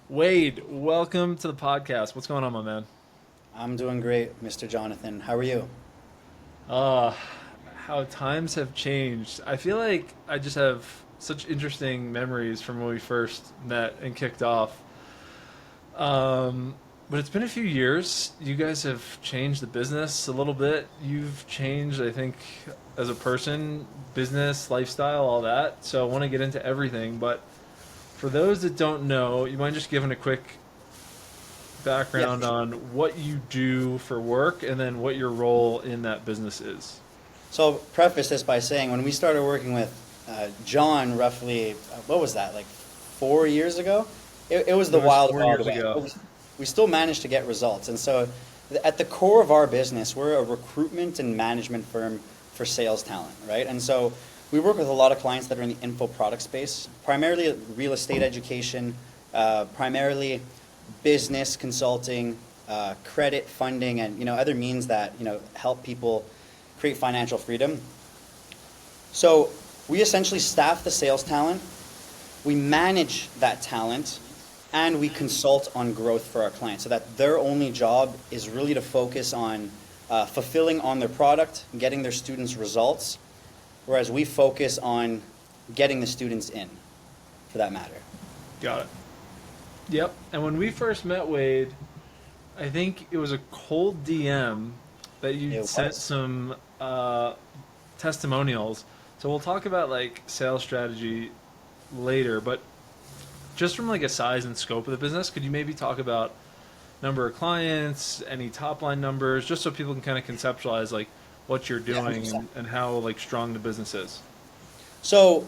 Wade, welcome to the podcast. What's going on, my man? I'm doing great, Mr. Jonathan. How are you? Uh, how times have changed. I feel like I just have such interesting memories from when we first met and kicked off. Um, but it's been a few years. You guys have changed the business a little bit. You've changed, I think, as a person, business, lifestyle, all that. So I want to get into everything. But for those that don't know, you mind just giving a quick Yeah, for background sure. on what you do for work and then what your role in that business is. So I'll preface this by saying when we started working with John roughly, what was that, like 4 years ago? It was the It was Wild four Wild years West. ago. But we still managed to get results. And so at the core of our business, we're a recruitment and management firm for sales talent, right? And so we work with a lot of clients that are in the info product space, primarily real estate education, primarily business consulting, credit funding, and other means that help people create financial freedom. So we essentially staff the sales talent, we manage that talent, and we consult on growth for our clients so that their only job is really to focus on fulfilling on their product, getting their students results, whereas we focus on getting the students in, for that matter. Got it. Yep. And when we first met, Wade, I think it was a cold DM that you It sent was. some testimonials. So we'll talk about like sales strategy later, but just from like a size and scope of the business, could you maybe talk about number of clients, any top line numbers, just so people can kind of conceptualize like what you're Yeah, doing 100%. and how like strong the business is. So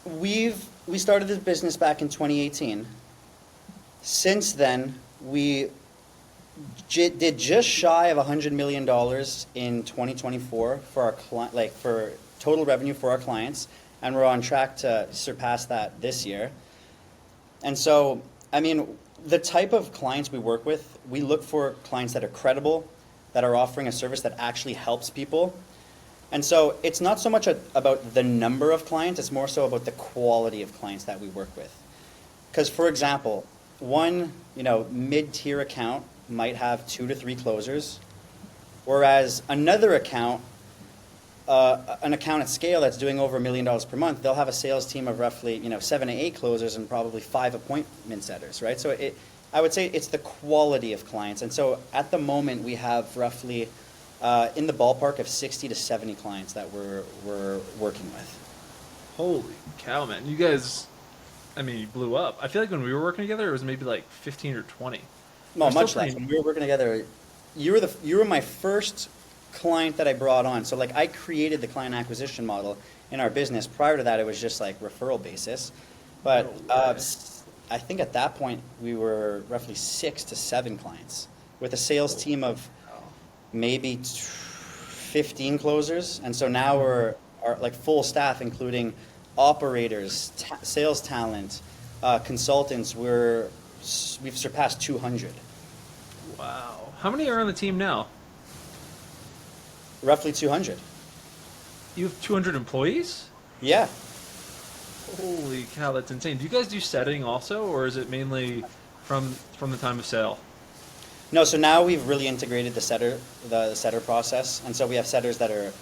we started this business back in 2018. Since then, we did just shy of $100 million in 2024 for our like for total revenue for our clients, and we're on track to surpass that this year. And so, I mean, the type of clients we work with, we look for clients that are credible, that are offering a service that actually helps people. And so it's not so much about the number of clients, it's more so about the quality of clients that we work with. Because, for example, one mid-tier account might have 2 to 3 closers, whereas another account, an account at scale that's doing over $1 million per month, they'll have a sales team of roughly 7 to 8 closers and probably 5 appointment setters, right? So I would say it's the quality of clients, and so at the moment we have roughly in the ballpark of 60 to 70 clients that we're working with. Holy cow, man! You guys, I mean, you blew up. I feel like when we were working together, it was maybe like 15 or 20. It No, was still much less. pretty. When we were working together, you were my first client that I brought on. So like I created the client acquisition model in our business. Prior to that, it was just like referral basis. But No way. I think at that point we were roughly 6 to 7 clients with a sales Holy team of cow. maybe 15 closers. And so now Mhm. we're are like full staff, including operators, sales talent, consultants. We've surpassed 200. Wow. How many are on the team now? Roughly 200. You have 200 employees? Yeah. Holy cow, that's insane. Do you guys do setting also, or is it mainly from the time of sale? No, so now we've really integrated the setter process, and so we have setters that are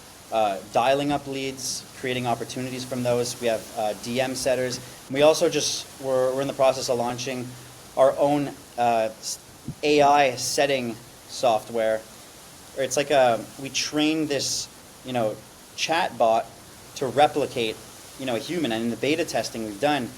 dialing up leads, creating opportunities from those. We have DM setters. We also we're in the process of launching our own AI setting software. It's like we train this, chat bot to replicate, a human. And in the beta testing we've done,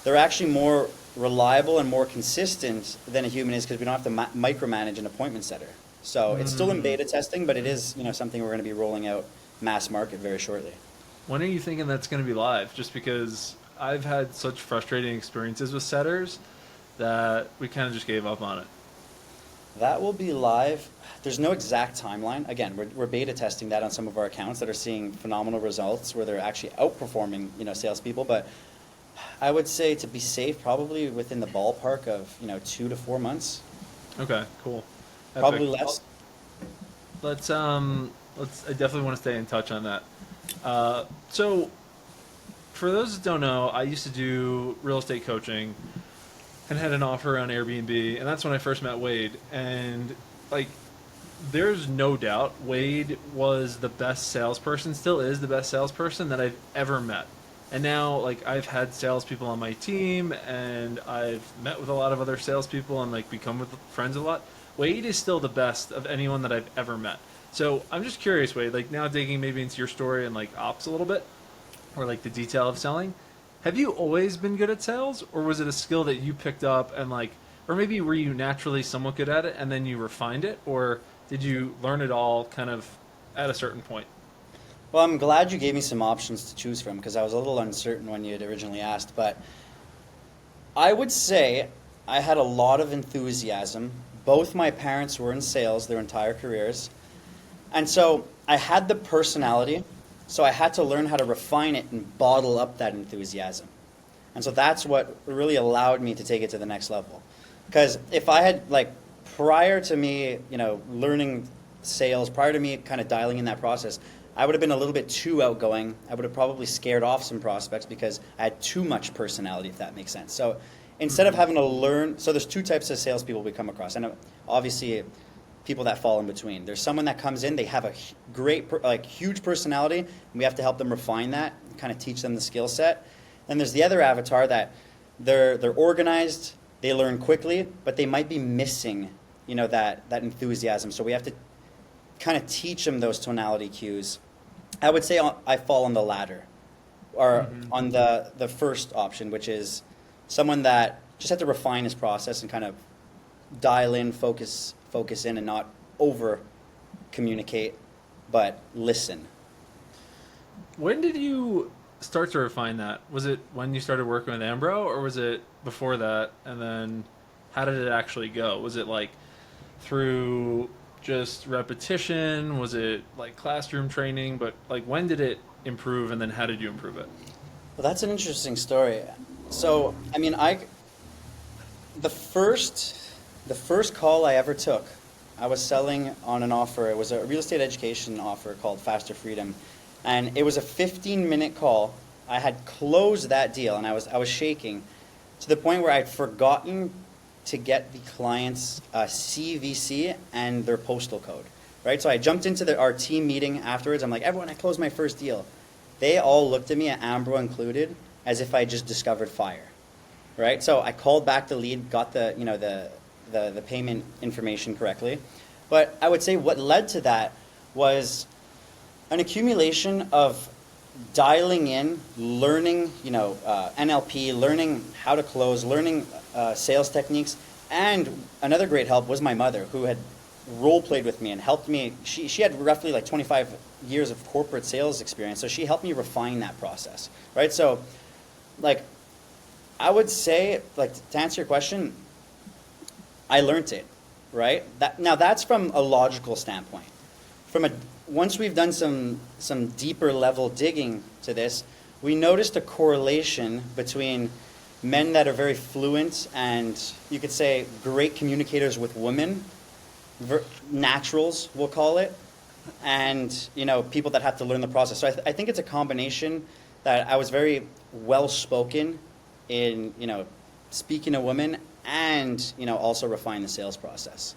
they're actually more reliable and more consistent than a human is because we don't have to micromanage an appointment setter. So it's still in Mm. beta testing, but it is, something we're going to be rolling out mass market very shortly. When are you thinking that's going to be live? Just because I've had such frustrating experiences with setters that we kind of just gave up on it. That will be live. There's no exact timeline. Again, we're beta testing that on some of our accounts that are seeing phenomenal results where they're actually outperforming, salespeople. But I would say to be safe, probably within the ballpark of, 2 to 4 months, Okay, cool. Epic. probably Well, less. let's I definitely want to stay in touch on that. So for those that don't know, I used to do real estate coaching and had an offer on Airbnb, and that's when I first met Wade. And like, there's no doubt Wade was the best salesperson, still is the best salesperson that I've ever met. And now, like, I've had salespeople on my team, and I've met with a lot of other salespeople, and like become with friends a lot. Wade is still the best of anyone that I've ever met. So I'm just curious, Wade. Like now, digging maybe into your story and like ops a little bit, or like the detail of selling. Have you always been good at sales, or was it a skill that you picked up and like, or maybe were you naturally somewhat good at it and then you refined it, or did you learn it all kind of at a certain point? Well, I'm glad you gave me some options to choose from because I was a little uncertain when you had originally asked. But I would say I had a lot of enthusiasm. Both my parents were in sales their entire careers. And so I had the personality, so I had to learn how to refine it and bottle up that enthusiasm. And so that's what really allowed me to take it to the next level. Because if I had, like, prior to me, learning sales, prior to me kind of dialing in that process, I would have been a little bit too outgoing. I would have probably scared off some prospects because I had too much personality, if that makes sense. So instead of having to learn, so there's two types of salespeople we come across. And obviously, people that fall in between. There's someone that comes in, they have a great, huge personality, and we have to help them refine that, kind of teach them the skill set. Then there's the other avatar that they're organized, they learn quickly, but they might be missing, that enthusiasm. So we have to kind of teach them those tonality cues. I would say I fall on the latter, or on the first option, which is someone that just had to refine his process and kind of dial in, focus in, and not over communicate, but listen. When did you start to refine that? Was it when you started working with Ambro, or was it before that? And then how did it actually go? Was it like through just repetition? Was it like classroom training? But like when did it improve, and then how did you improve it? Well, that's an interesting story. So, I mean, the first the first call I ever took, I was selling on an offer. It was a real estate education offer called Faster Freedom, and it was a 15-minute call. I had closed that deal, and I was shaking to the point where I'd forgotten to get the client's CVC and their postal code. Right, so I jumped into our team meeting afterwards. I'm like, everyone, I closed my first deal. They all looked at me, Ambro included, as if I just discovered fire. Right, so I called back the lead, got the payment information correctly. But I would say what led to that was an accumulation of dialing in, learning, NLP, learning how to close, learning sales techniques. And another great help was my mother, who had role played with me and helped me. She had roughly like 25 years of corporate sales experience, so she helped me refine that process, right? So, like, I would say, like, to answer your question, I learned it, right? Now that's from a logical standpoint. Once we've done some deeper level digging to this, we noticed a correlation between men that are very fluent and, you could say, great communicators with women, naturals, we'll call it, and people that have to learn the process. So I think it's a combination that I was very well spoken in speaking to women, and also refine the sales process.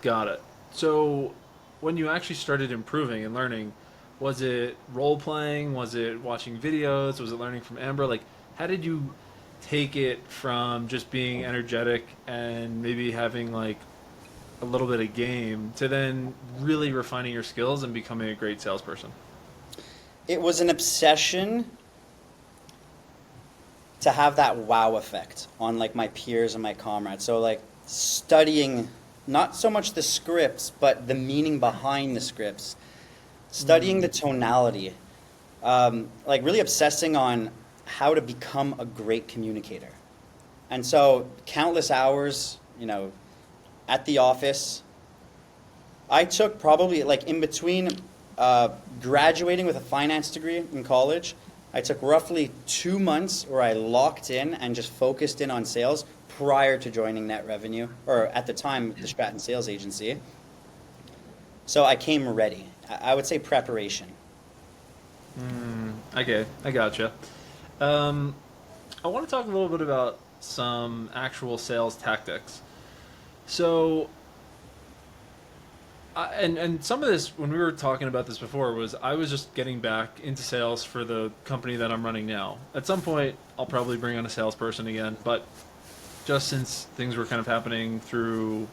Got it. So when you actually started improving and learning, was it role playing? Was it watching videos? Was it learning from Amber? Like, how did you take it from just being energetic and maybe having like a little bit of game to then really refining your skills and becoming a great salesperson? It was an obsession to have that wow effect on like my peers and my comrades. So like studying not so much the scripts, but the meaning behind the scripts, studying the tonality, like really obsessing on how to become a great communicator. And so countless hours, at the office. I took probably like in between graduating with a finance degree in college, I took roughly 2 months where I locked in and just focused in on sales prior to joining Net Revenue, or at the time, the Stratton Sales Agency. So I came ready. I would say preparation. Okay, I gotcha. Um, I want to talk a little bit about some actual sales tactics. So, and some of this, when we were talking about this before, was I was just getting back into sales for the company that I'm running now. At some point, I'll probably bring on a salesperson again, but just since things were kind of happening through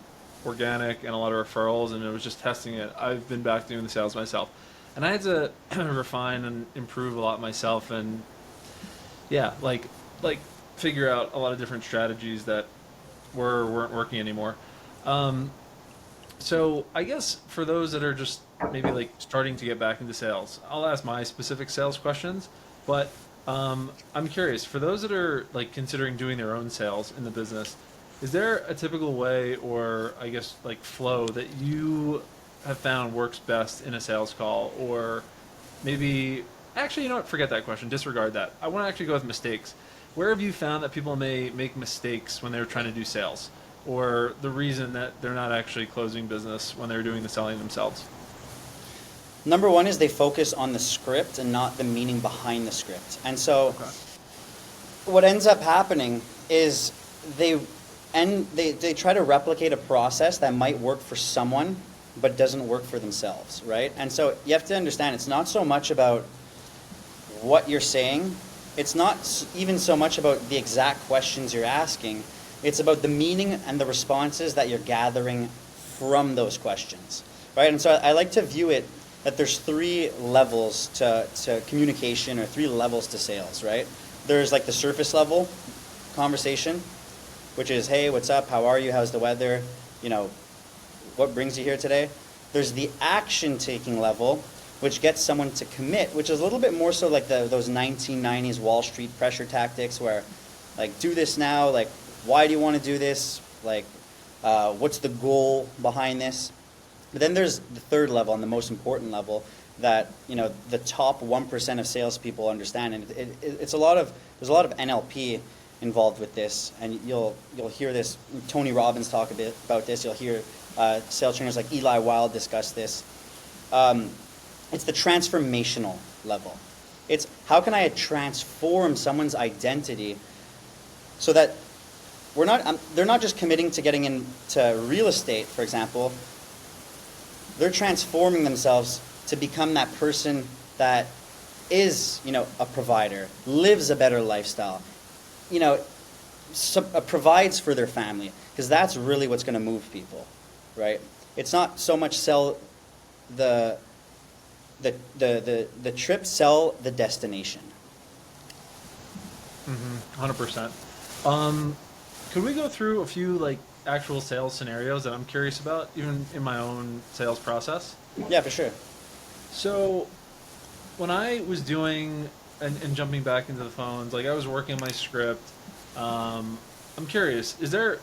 organic and a lot of referrals, and it was just testing it, I've been back doing the sales myself, and I had to refine and improve a lot myself, and yeah, like figure out a lot of different strategies that weren't working anymore. Um, so I guess for those that are just maybe like starting to get back into sales, I'll ask my specific sales questions. But I'm curious for those that are like considering doing their own sales in the business. Is there a typical way, or I guess like flow, that you have found works best in a sales call, or maybe actually, you know what? Forget that question. Disregard that. I want to actually go with mistakes. Where have you found that people may make mistakes when they're trying to do sales, or the reason that they're not actually closing business when they're doing the selling themselves? Number one is they focus on the script and not the meaning behind the script. And so Okay. what ends up happening is they they try to replicate a process that might work for someone but doesn't work for themselves, right? And so you have to understand it's not so much about what you're saying. It's not even so much about the exact questions you're asking. It's about the meaning and the responses that you're gathering from those questions, right? And so I like to view it that there's three levels to communication, or three levels to sales, right? There's like the surface level conversation, which is, hey, what's up? How are you? How's the weather? You know, what brings you here today? There's the action taking level, which gets someone to commit, which is a little bit more so like those 1990s Wall Street pressure tactics where, like, do this now, like, why do you want to do this? Like, what's the goal behind this? But then there's the third level and the most important level that, you know, the top 1% of salespeople understand, and it's there's a lot of NLP involved with this, and you'll hear this. Tony Robbins talk a bit about this. You'll hear sales trainers like Eli Wild discuss this. It's the transformational level. It's how can I transform someone's identity so that they're not just committing to getting into real estate, for example. They're transforming themselves to become that person that is, you know, a provider, lives a better lifestyle, you know, provides for their family, because that's really what's going to move people, right? It's not so much sell the trip, sell the destination. 100%. Could we go through a few like actual sales scenarios that I'm curious about, even in my own sales process? Yeah, for sure. So, when I was doing and jumping back into the phones, like I was working on my script. I'm curious, is there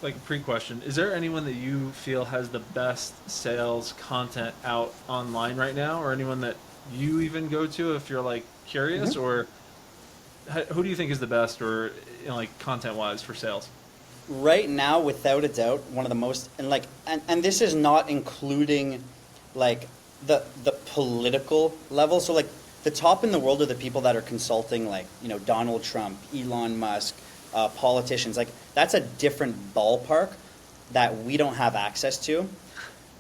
like a pre-question? Is there anyone that you feel has the best sales content out online right now, or anyone that you even go to if you're like curious, or who do you think is the best, or you know, like content-wise for sales? Right now, without a doubt, one of the most, and this is not including like the political level. So like the top in the world are the people that are consulting, like, you know, Donald Trump, Elon Musk, politicians. Like that's a different ballpark that we don't have access to.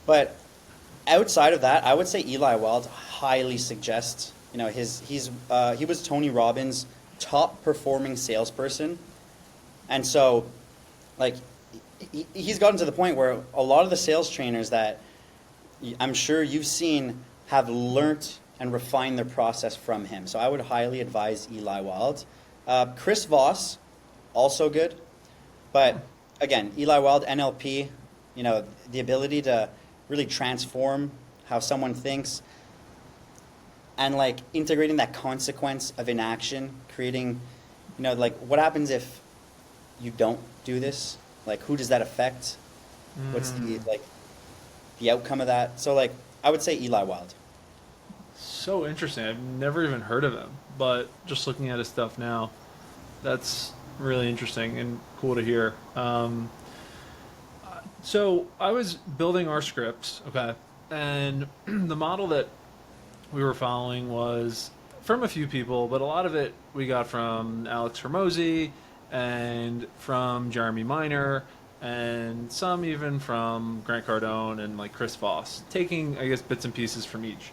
But outside of that, I would say Eli Wild highly suggests. You know, he was Tony Robbins' top performing salesperson, and so like he's gotten to the point where a lot of the sales trainers that I'm sure you've seen have learnt and refined their process from him. So I would highly advise Eli Wild. Chris Voss, also good. But again, Eli Wild, NLP, you know, the ability to really transform how someone thinks, and like integrating that consequence of inaction, creating, you know, like what happens if you don't do this? Like who does that affect? What's the outcome of that? So like I would say Eli Wild. So interesting. I've never even heard of him, but just looking at his stuff now, that's really interesting and cool to hear. So I was building our scripts, okay, and the model that we were following was from a few people, but a lot of it we got from Alex Hormozy and from Jeremy Minor and some even from Grant Cardone and like Chris Voss, taking I guess bits and pieces from each.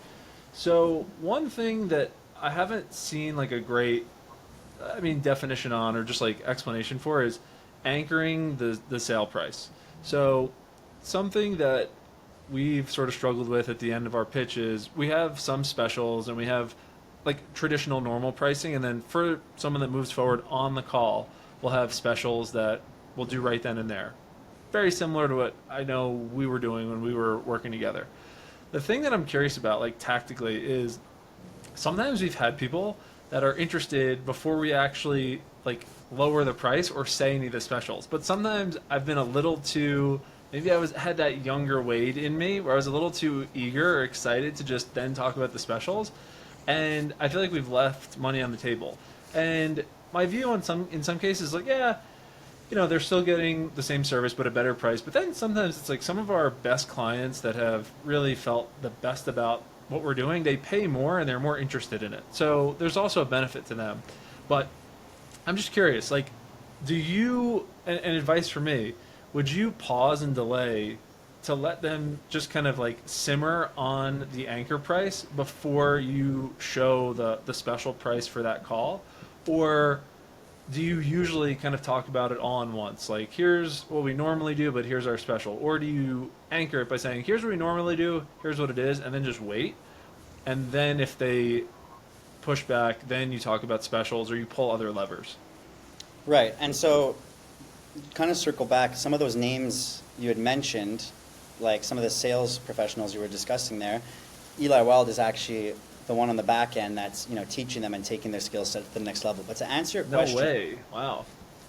So one thing that I haven't seen like a great, I mean, definition on or just like explanation for is anchoring the sale price. So something that we've sort of struggled with at the end of our pitches, we have some specials and we have like traditional normal pricing, and then for someone that moves forward on the call, we'll have specials that we'll do right then and there. Very similar to what I know we were doing when we were working together. The thing that I'm curious about, like tactically, is sometimes we've had people that are interested before we actually like lower the price or say any of the specials. But sometimes I've been a little too, maybe I was had that younger Wade in me where I was a little too eager or excited to just then talk about the specials, and I feel like we've left money on the table. And my view on some in some cases, like, yeah, you know, they're still getting the same service but a better price. But then sometimes it's like some of our best clients that have really felt the best about what we're doing, they pay more and they're more interested in it. So there's also a benefit to them. But I'm just curious, like, do you, and advice for me, would you pause and delay to let them just kind of like simmer on the anchor price before you show the special price for that call? Or do you usually kind of talk about it all in once? Like, here's what we normally do, but here's our special. Or do you anchor it by saying, here's what we normally do, here's what it is, and then just wait? And then if they push back, then you talk about specials or you pull other levers. Right. And so, kind of circle back, some of those names you had mentioned, like some of the sales professionals you were discussing there, Eli Wild is actually the one on the back end that's, you know, teaching them and taking their skill set to the next level. But to answer your question, No way. Wow.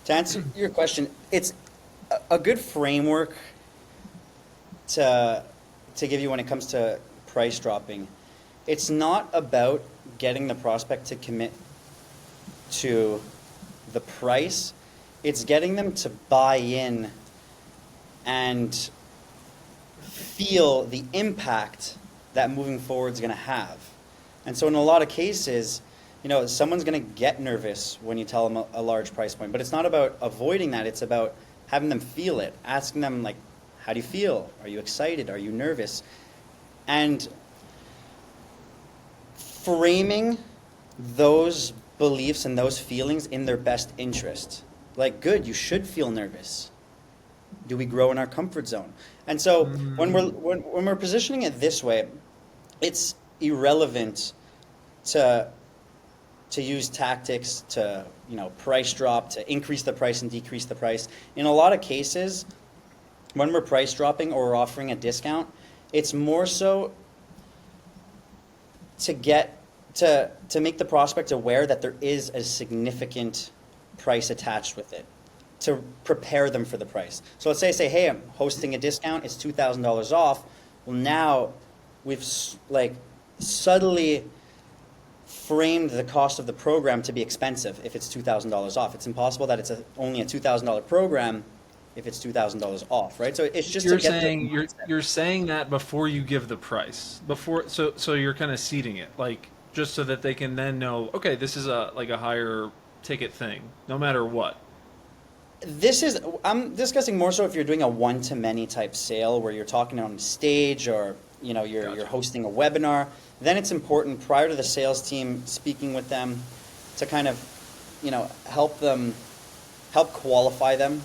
to answer your question, it's a good framework to give you when it comes to price dropping. It's not about getting the prospect to commit to the price. It's getting them to buy in and feel the impact that moving forward is going to have. And so in a lot of cases, you know, someone's going to get nervous when you tell them a large price point, but it's not about avoiding that. It's about having them feel it, asking them, like, how do you feel? Are you excited? Are you nervous? And framing those beliefs and those feelings in their best interest. Like, good, you should feel nervous. Do we grow in our comfort zone? And so when we're positioning it this way, it's irrelevant to use tactics to, you know, price drop, to increase the price and decrease the price. In a lot of cases, when we're price dropping or we're offering a discount, it's more so to get to make the prospect aware that there is a significant price attached with it, to prepare them for the price. So let's say, hey, I'm hosting a discount, it's $2,000 off. Well, now we've like subtly framed the cost of the program to be expensive if it's $2,000 off. It's impossible that it's only a $2,000 program if it's $2,000 off, right? So it's just You're to get saying you're saying that before you give the price, before, so you're kind of seeding it, like, just so that they can then know, okay, this is a higher ticket thing, no matter what. I'm discussing more so if you're doing a one-to-many type sale where you're talking on stage, or, you know, you're Gotcha. hosting a webinar. Then it's important, prior to the sales team speaking with them, to kind of, you know, help qualify them.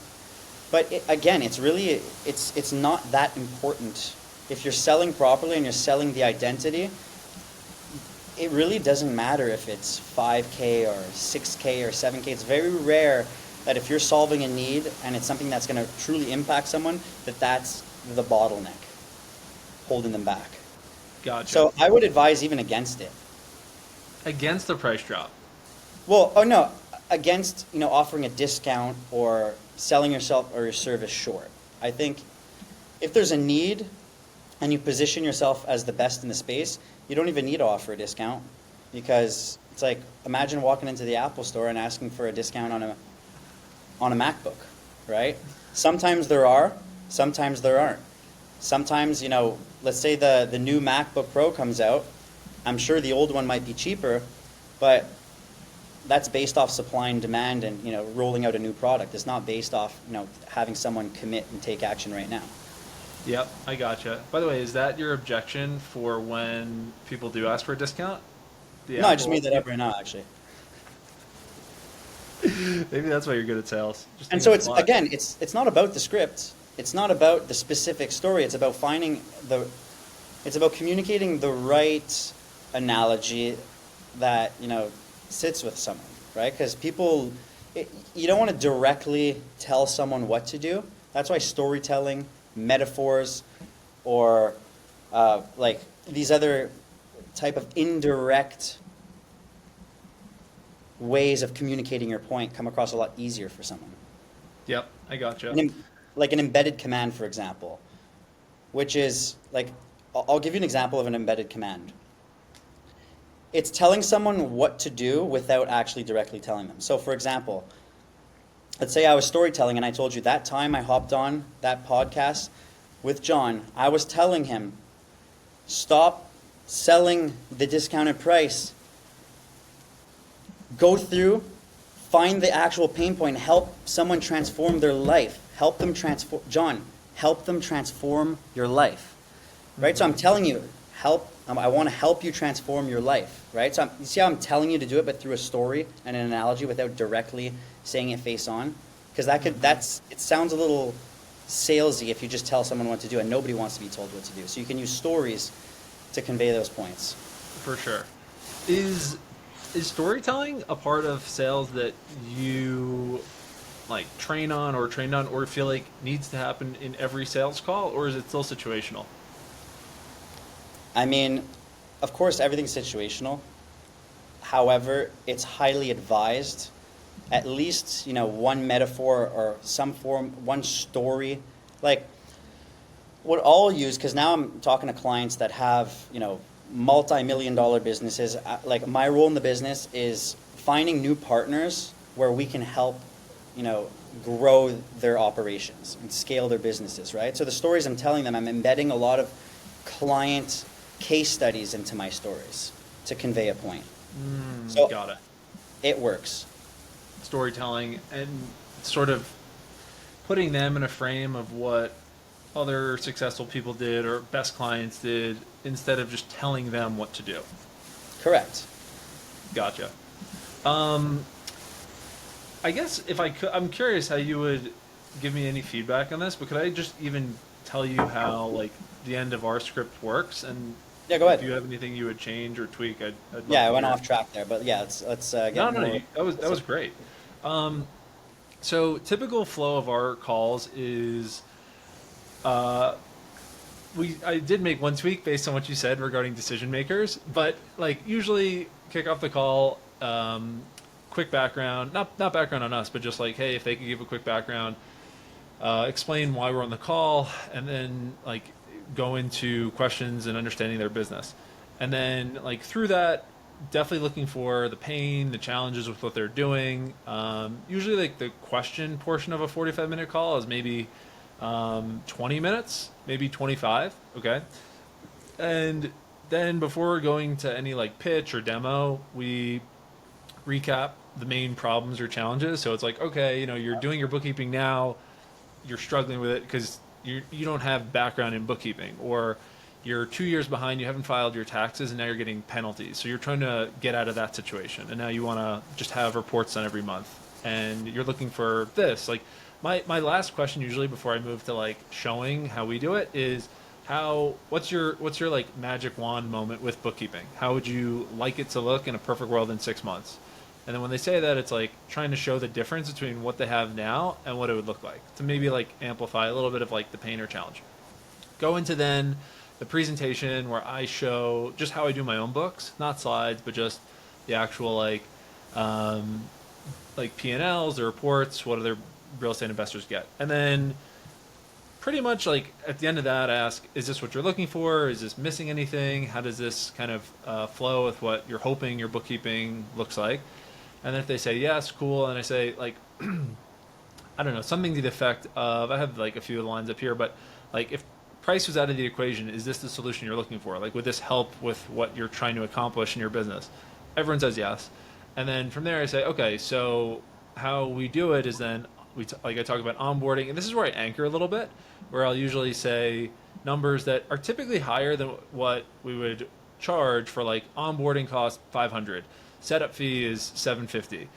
But again, it's really, it's not that important. If you're selling properly and you're selling the identity, it really doesn't matter if it's 5K or 6K or 7K. It's very rare that if you're solving a need and it's something that's going to truly impact someone, that's the bottleneck holding them back. Gotcha. So I would advise even against it. Against the price drop. Well, no, against, you know, offering a discount or selling yourself or your service short. I think if there's a need and you position yourself as the best in the space, you don't even need to offer a discount, because it's like, imagine walking into the Apple store and asking for a discount on a MacBook, right? Sometimes there are, sometimes there aren't. Sometimes, you know, let's say the new MacBook Pro comes out, I'm sure the old one might be cheaper, But that's based off supply and demand and, rolling out a new product. It's not based off, having someone commit and take action right now. Yep, I gotcha. By the way, is that your objection for when people do ask for a discount? The No, I just Apple? made that up right now, actually. Maybe that's why you're good at sales. Just And think on so the it's, fly. again, it's not about the script. It's not about the specific story. It's about communicating the right analogy that, sits with someone, right? Because you don't want to directly tell someone what to do. That's why storytelling, metaphors, or like these other type of indirect ways of communicating your point come across a lot easier for someone. Yep, I gotcha. Like an embedded command, for example, which is like, I'll give you an example of an embedded command. It's telling someone what to do without actually directly telling them. So, for example, let's say I was storytelling and I told you that time I hopped on that podcast with John, I was telling him, stop selling the discounted price. Go through, find the actual pain point, help someone transform their life. Help them transform, John, help them transform your life. Right? So I'm telling you, I want to help you transform your life. Right? So you see how I'm telling you to do it, but through a story and an analogy without directly saying it face on? Because it sounds a little salesy if you just tell someone what to do, and nobody wants to be told what to do. So you can use stories to convey those points. For sure. Is storytelling a part of sales that you like trained on or feel like needs to happen in every sales call, or is it still situational? I mean, of course, everything's situational. However, it's highly advised. At least, one metaphor or some form, one story. Like, what I'll use, because now I'm talking to clients that have, multi-million-dollar businesses. Like, my role in the business is finding new partners where we can help, grow their operations and scale their businesses, right? So the stories I'm telling them, I'm embedding a lot of client case studies into my stories to convey a point. So Got it. it works. Storytelling and sort of putting them in a frame of what other successful people did or best clients did instead of just telling them what to do. Correct. Gotcha. I guess if I could, I'm curious how you would give me any feedback on this, but could I just even tell you how like the end of our script works, and Yeah, go if you ahead. have anything you would change or tweak, I'd love Yeah, I to went hear. off track there, but yeah, let's No, get no, more. that was great. Um, so typical flow of our calls is uh, I did make one tweak based on what you said regarding decision makers, but like usually kick off the call, quick background, not background on us, but just like, hey, if they could give a quick background, explain why we're on the call, and then like go into questions and understanding their business, and then like through that, definitely looking for the pain, the challenges with what they're doing. Usually, like the question portion of a 45-minute call is maybe 20 minutes, maybe 25. Okay. And then before going to any like pitch or demo, we recap the main problems or challenges. So it's like, okay, you're doing your bookkeeping now, you're struggling with it because you don't have background in bookkeeping, or you're 2 years behind, you haven't filed your taxes, and now you're getting penalties. So you're trying to get out of that situation, and now you want to just have reports done every month, and you're looking for this. Like my last question usually before I move to like showing how we do it is what's your like magic wand moment with bookkeeping? How would you like it to look in a perfect world in 6 months? And then when they say that, it's like trying to show the difference between what they have now and what it would look like to maybe like amplify a little bit of like the pain or challenge. Go into then the presentation where I show just how I do my own books, not slides, but just the actual like P&Ls, the reports, what other real estate investors get. And then pretty much like at the end of that, I ask, is this what you're looking for? Is this missing anything? How does this kind of flow with what you're hoping your bookkeeping looks like? And then if they say yes, cool, and I say like, I don't know, something to the effect of, I have like a few lines up here, but like if price was out of the equation, is this the solution you're looking for? Like, would this help with what you're trying to accomplish in your business? everyone says yes. And then from there I say, okay, so how we do it is then like I talk about onboarding, and this is where I anchor a little bit, where I'll usually say numbers that are typically higher than what we would charge for like onboarding cost 500, setup fee is 750,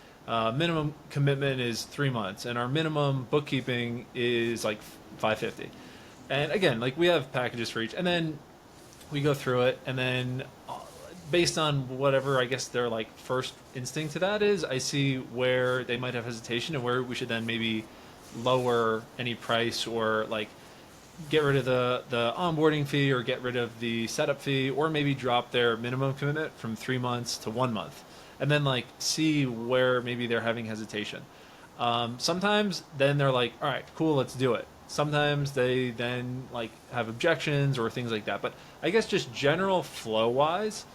minimum commitment is 3 months, and our minimum bookkeeping is like 550. And again, like we have packages for each, and then we go through it, and then based on whatever I guess their like first instinct to that is, I see where they might have hesitation and where we should then maybe lower any price, or like get rid of the onboarding fee, or get rid of the setup fee, or maybe drop their minimum commitment from 3 months to 1 month, and then like see where maybe they're having hesitation. Sometimes then they're like, all right, cool, let's do it. Sometimes they then like have objections or things like that. But I guess just general flow wise,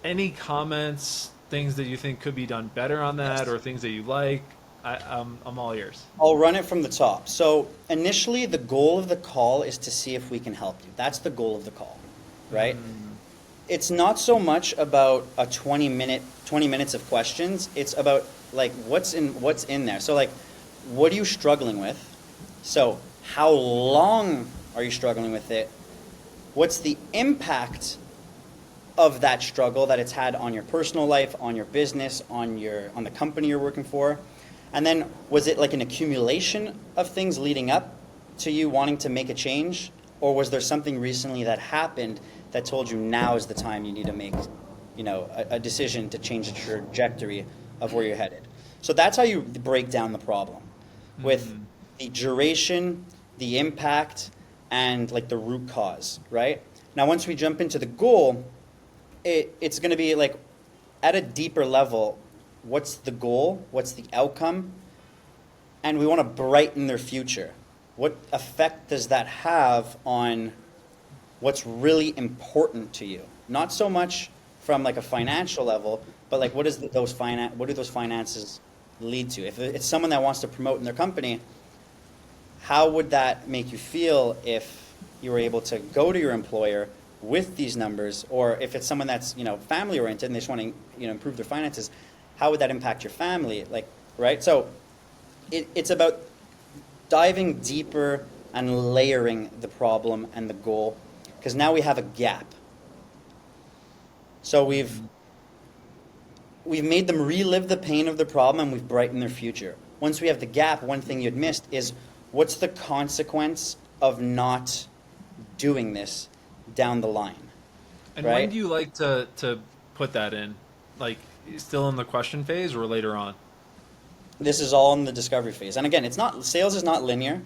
any comments, things that you think could be done better on that, Yes. or things that you like, I'm all ears. I'll run it from the top. So initially, the goal of the call is to see if we can help you. That's the goal of the call, right? It's not so much about a 20 minutes of questions. It's about like what's in there. So like, what are you struggling with? So how long are you struggling with it? What's the impact of that struggle that it's had on your personal life, on your business, on the company you're working for? And then was it like an accumulation of things leading up to you wanting to make a change? Or was there something recently that happened that told you now is the time you need to make, a decision to change the trajectory of where you're headed? So that's how you break down the problem with the duration, the impact, and like the root cause, right? Now, once we jump into the goal, it's going to be like at a deeper level, what's the goal? What's the outcome? And we want to brighten their future. What effect does that have on what's really important to you? Not so much from like a financial level, but like what do those finances lead to? If it's someone that wants to promote in their company, how would that make you feel if you were able to go to your employer with these numbers? Or if it's someone that's family oriented and they just want to improve their finances, how would that impact your family? Like, right? So it's about diving deeper and layering the problem and the goal, because now we have a gap. So we've made them relive the pain of the problem, and we've brightened their future. Once we have the gap, one thing you'd missed is what's the consequence of not doing this down the line? And right? when do you like to put that in? Like still in the question phase or later on? This is all in the discovery phase. And again, sales is not linear,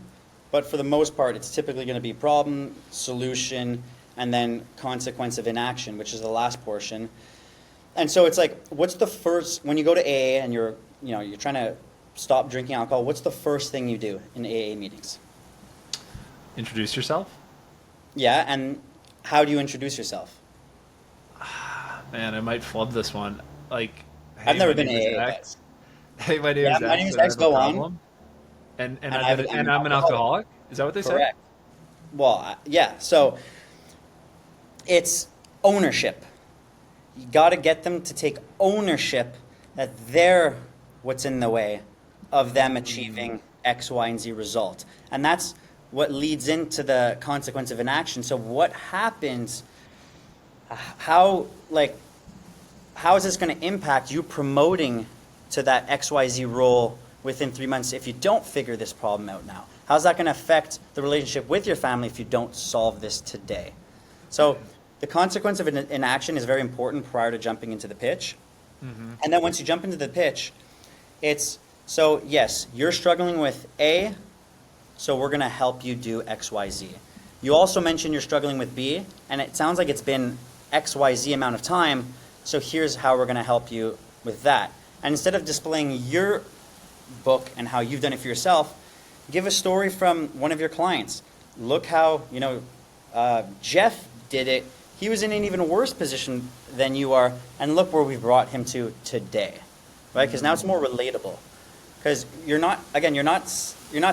but for the most part, it's typically going to be problem, solution, and then consequence of inaction, which is the last portion. And so it's like, what's the first, when you go to AA and you're trying to stop drinking alcohol, what's the first thing you do in AA meetings? Introduce yourself? Yeah, and how do you introduce yourself? Man, I might flub this one. Like, hey, I've never my been name is AA, X. Hey, my name yeah, is my X, name is and I X, have a go on. problem. And I'm I'm an alcoholic. Is that what they Correct. Well, yeah, so it's ownership. You got to get them to take ownership that they're what's in the way of them achieving X, Y, and Z result. And that's what leads into the consequence of inaction. So what happens, how is this going to impact you promoting to that XYZ role within 3 months if you don't figure this problem out now? How's that going to affect the relationship with your family if you don't solve this today? So the consequence of inaction is very important prior to jumping into the pitch. And then once you jump into the pitch, it's, so yes, you're struggling with A, so we're going to help you do XYZ. You also mentioned you're struggling with B, and it sounds like it's been XYZ amount of time, so here's how we're going to help you with that. And instead of displaying your book and how you've done it for yourself, give a story from one of your clients. Look how, Jeff did it. He was in an even worse position than you are, and look where we brought him to today, right? Because now it's more relatable. Because you're not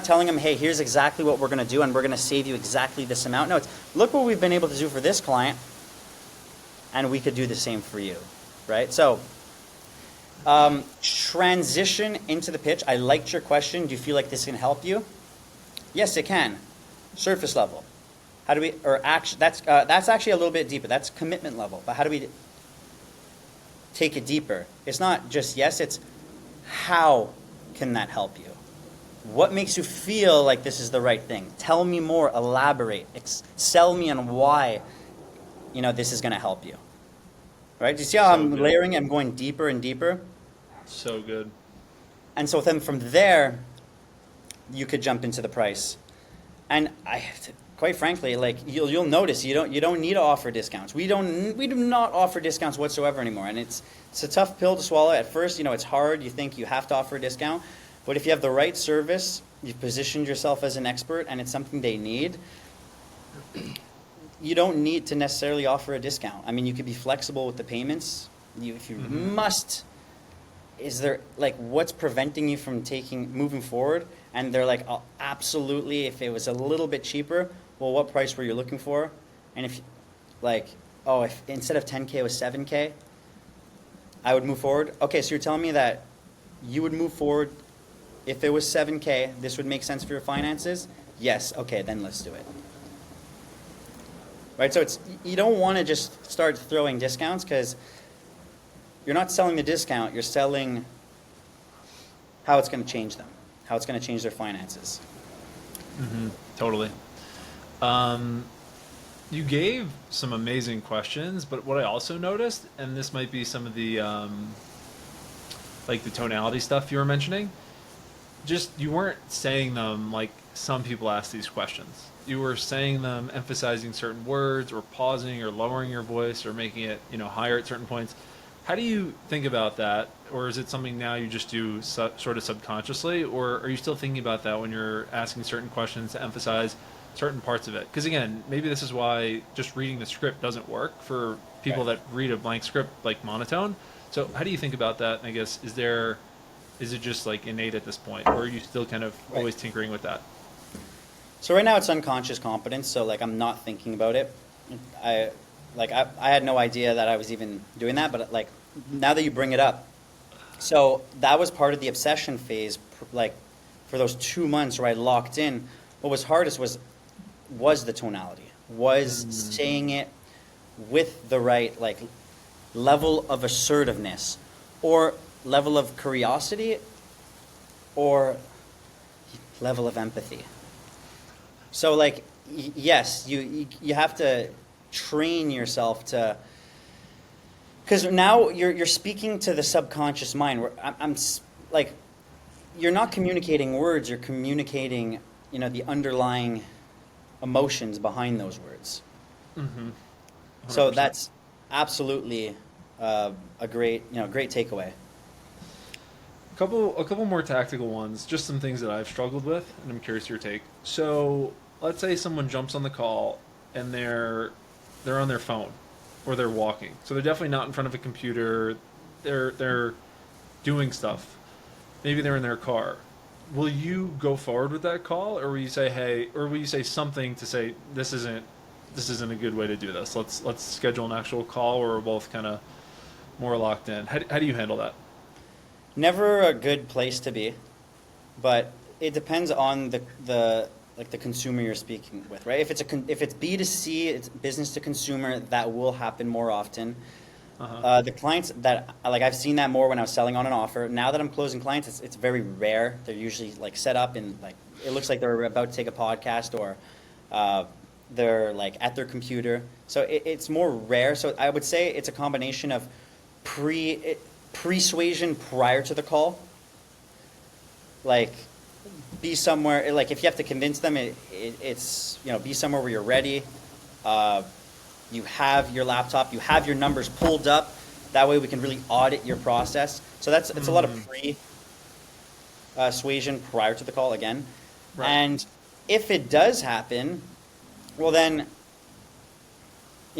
telling him, hey, here's exactly what we're going to do, and we're going to save you exactly this amount. No, it's look what we've been able to do for this client, and we could do the same for you, right? So Transition into the pitch. I liked your question. Do you feel like this can help you? Yes, it can. Surface level. How do we, or action, that's actually a little bit deeper. That's commitment level. But how do we take it deeper? It's not just yes, it's how can that help you? What makes you feel like this is the right thing? Tell me more, elaborate, sell me on why, this is going to help you. Right? Do you see how So I'm good. layering? I'm going deeper and deeper. So good. And so then from there, you could jump into the price. And quite frankly, like you'll notice you don't need to offer discounts. We do not offer discounts whatsoever anymore. And it's a tough pill to swallow. At first, it's hard. You think you have to offer a discount. But if you have the right service, you've positioned yourself as an expert, and it's something they need, you don't need to necessarily offer a discount. I mean, you could be flexible with the payments. If you must, is there, like, what's preventing you from moving forward? And they're like, oh, absolutely, if it was a little bit cheaper, well, what price were you looking for? And if, like, oh, if instead of 10K it was 7K, I would move forward. Okay, so you're telling me that you would move forward if it was 7K, this would make sense for your finances? Yes, okay, then let's do it. Right, so you don't want to just start throwing discounts, because you're not selling the discount, you're selling how it's going to change them, how it's going to change their finances. Totally. You gave some amazing questions, but what I also noticed, and this might be some of the like the tonality stuff you were mentioning, just you weren't saying them like some people ask these questions. You were saying them emphasizing certain words, or pausing, or lowering your voice, or making it higher at certain points. How do you think about that? Or is it something now you just do sort of subconsciously? Or are you still thinking about that when you're asking certain questions to emphasize certain parts of it? Because again, maybe this is why just reading the script doesn't work for people Right. that read a blank script like monotone. So how do you think about that? And I guess, is it just like innate at this point? Or are you still kind of Right. always tinkering with that? So right now it's unconscious competence, so like I'm not thinking about it. I had no idea that I was even doing that, but like now that you bring it up, so that was part of the obsession phase, like for those 2 months where I locked in. What was hardest was the tonality, was saying it with the right like level of assertiveness, or level of curiosity, or level of empathy. So like yes, you have to train yourself to, because now you're speaking to the subconscious mind. Where like, you're not communicating words, you're communicating the underlying emotions behind those words. Mm-hmm. So 100%. that's absolutely a great takeaway. A couple more tactical ones, just some things that I've struggled with, and I'm curious your take. So, let's say someone jumps on the call and they're on their phone, or they're walking. So they're definitely not in front of a computer. They're doing stuff. Maybe they're in their car. Will you go forward with that call, or will you say, hey, or will you say something to say this isn't a good way to do this? Let's schedule an actual call where we're both kind of more locked in. How do you handle that? Never a good place to be, but it depends on the like the consumer you're speaking with, right? If it's B2C, it's business to consumer, that will happen more often. The clients that like, I've seen that more when I was selling on an offer. Now that I'm closing clients, it's very rare. They're usually like set up and like it looks like they're about to take a podcast, or they're like at their computer. So it's more rare. So I would say it's a combination of persuasion prior to the call. Like, be somewhere, like if you have to convince them, it's be somewhere where you're ready. You have your laptop, you have your numbers pulled up. That way we can really audit your process. So it's a lot of persuasion prior to the call again. Right. And if it does happen, well then,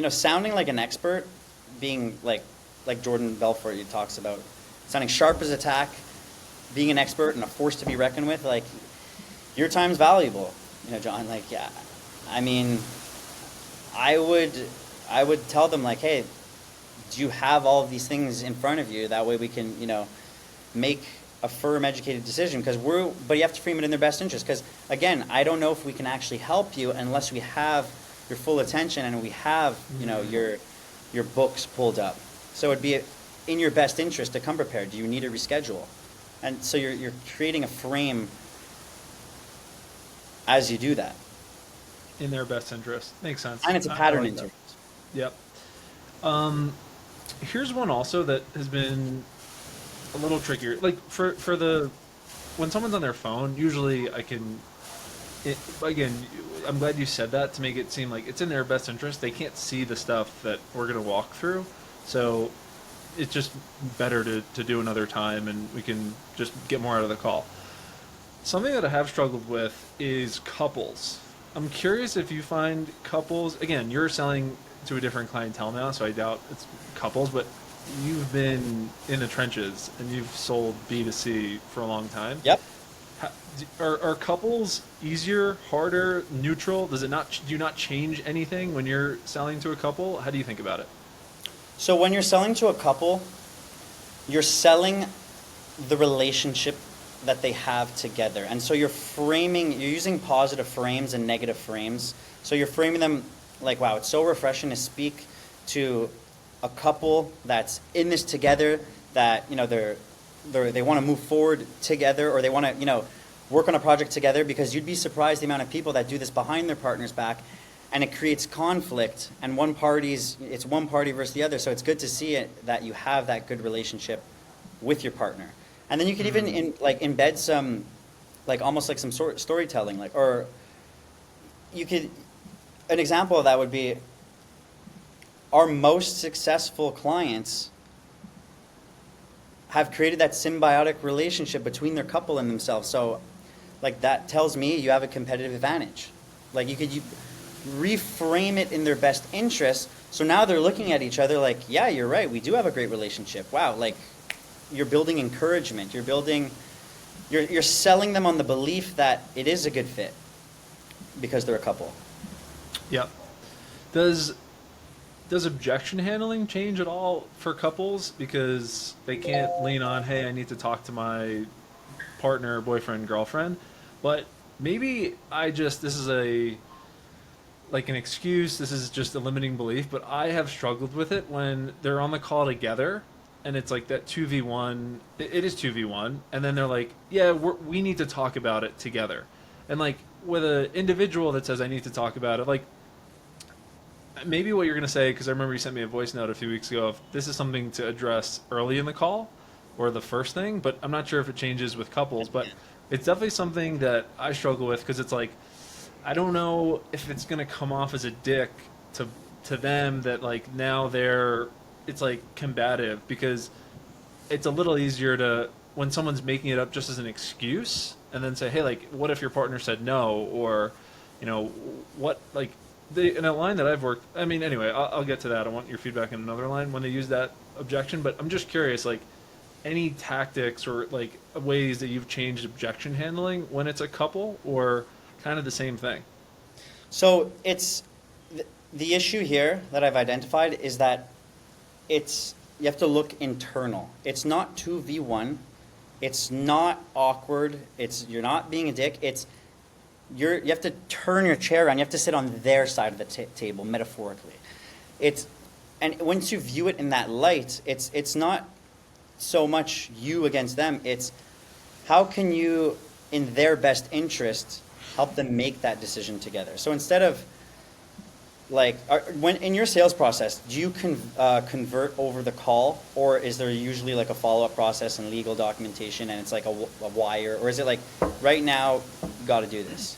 sounding like an expert, being like Jordan Belfort talks about, sounding sharp as a tack, being an expert and a force to be reckoned with, like, your time's valuable, John. Like, yeah, I mean, I would tell them like, hey, do you have all of these things in front of you? That way we can, make a firm, educated decision, but you have to frame it in their best interest. Because again, I don't know if we can actually help you unless we have your full attention and we have, your books pulled up. So it'd be in your best interest to come prepared. Do you need a reschedule? And so you're creating a frame as you do that. In their best interest. Makes sense. And it's a I pattern like interest. that. Yep. Here's one also that has been a little trickier. Like for the when someone's on their phone, usually again, I'm glad you said that to make it seem like it's in their best interest. They can't see the stuff that we're going to walk through. So it's just better to do another time and we can just get more out of the call. Something that I have struggled with is couples. I'm curious if you find couples, again, you're selling to a different clientele now, so I doubt it's couples, but you've been in the trenches and you've sold B2C for a long time. Yep. Are couples easier, harder, neutral? Do you not change anything when you're selling to a couple? How do you think about it? So when you're selling to a couple, you're selling the relationship that they have together. And so you're using positive frames and negative frames. So you're framing them like, wow, it's so refreshing to speak to a couple that's in this together, that, they want to move forward together, or they want to, work on a project together, because you'd be surprised the amount of people that do this behind their partner's back, and it creates conflict, and it's one party versus the other. So it's good to see it, that you have that good relationship with your partner. And then you could even embed some, almost like some sort of storytelling, or you could, an example of that would be, our most successful clients have created that symbiotic relationship between their couple and themselves. So that tells me you have a competitive advantage. You could reframe it in their best interest. So now they're looking at each other like, yeah, you're right, we do have a great relationship. Wow, you're building encouragement. You're selling them on the belief that it is a good fit because they're a couple. Yep. Does objection handling change at all for couples? Because they can't lean on, hey, I need to talk to my partner, boyfriend, girlfriend. But maybe this is an excuse, this is just a limiting belief, but I have struggled with it when they're on the call together and it's like that 2v1, it is 2v1, and then they're like, yeah, we need to talk about it together. And with an individual that says, I need to talk about it, maybe what you're going to say, because I remember you sent me a voice note a few weeks ago, if this is something to address early in the call or the first thing, but I'm not sure if it changes with couples, but it's definitely something that I struggle with, because it's I don't know if it's going to come off as a dick to them that now it's combative, because it's a little easier to, when someone's making it up just as an excuse, and then say, hey, what if your partner said no, or what, in a line that I've worked, anyway, I'll get to that. I want your feedback in another line when they use that objection, but I'm just curious, any tactics or ways that you've changed objection handling when it's a couple, or kind of the same thing? So it's the issue here that I've identified is that you have to look internal. It's not 2v1. It's not awkward. You're not being a dick. You have to turn your chair around. You have to sit on their side of the table, metaphorically. And once you view it in that light, it's not so much you against them. It's how can you, in their best interest, help them make that decision together. So instead of when in your sales process, do you convert over the call, or is there usually a follow-up process and legal documentation, and it's a wire, or is it right now you got to do this?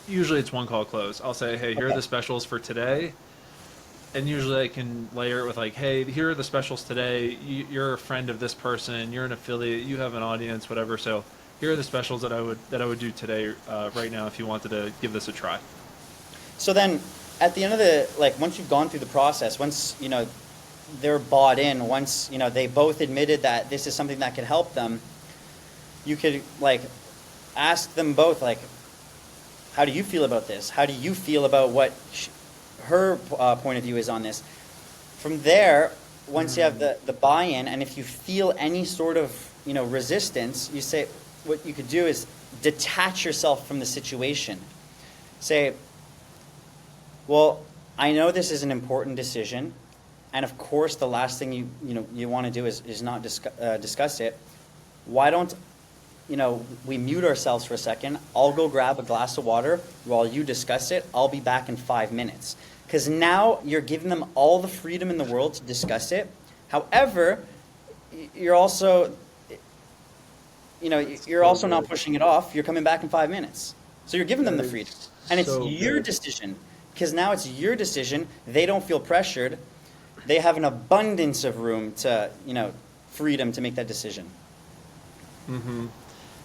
Usually it's one call close. I'll say, hey, here are the specials for today. And usually I can layer it with hey, here are the specials today. You're a friend of this person. You're an affiliate. You have an audience, whatever. So here are the specials that I would do today, right now, if you wanted to give this a try. So then, at the end of once you've gone through the process, once they're bought in, once they both admitted that this is something that could help them, you could ask them both how do you feel about this? How do you feel about what her point of view is on this? From there, once you have the buy-in, and if you feel any sort of, resistance, you say, what you could do is detach yourself from the situation. Say, well, I know this is an important decision, and of course the last thing you want to do is not discuss it. Why don't we mute ourselves for a second? I'll go grab a glass of water while you discuss it. I'll be back in 5 minutes. Because now you're giving them all the freedom in the world to discuss it. However, you're also, you're also not pushing it off. You're coming back in 5 minutes. So you're giving them the freedom. And it's your decision. Because now it's your decision. They don't feel pressured. They have an abundance of room to, freedom to make that decision. Mm-hmm.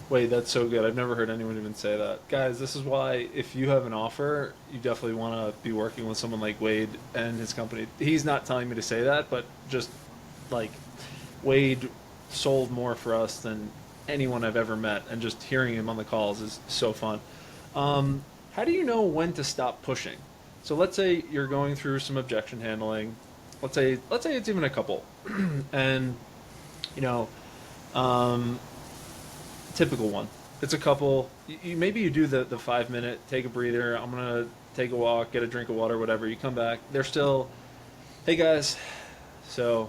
Wait, that's so good. I've never heard anyone even say that. Guys, this is why if you have an offer, you definitely want to be working with someone like Wade and his company. He's not telling me to say that, but just like Wade sold more for us than anyone I've ever met, and just hearing him on the calls is so fun. How do you know when to stop pushing? So let's say you're going through some objection handling. Let's say it's even a couple, and typical one. It's a couple. Maybe you do the 5 minute, take a breather. I'm gonna take a walk, get a drink of water, whatever. You come back. They're still, hey guys. So,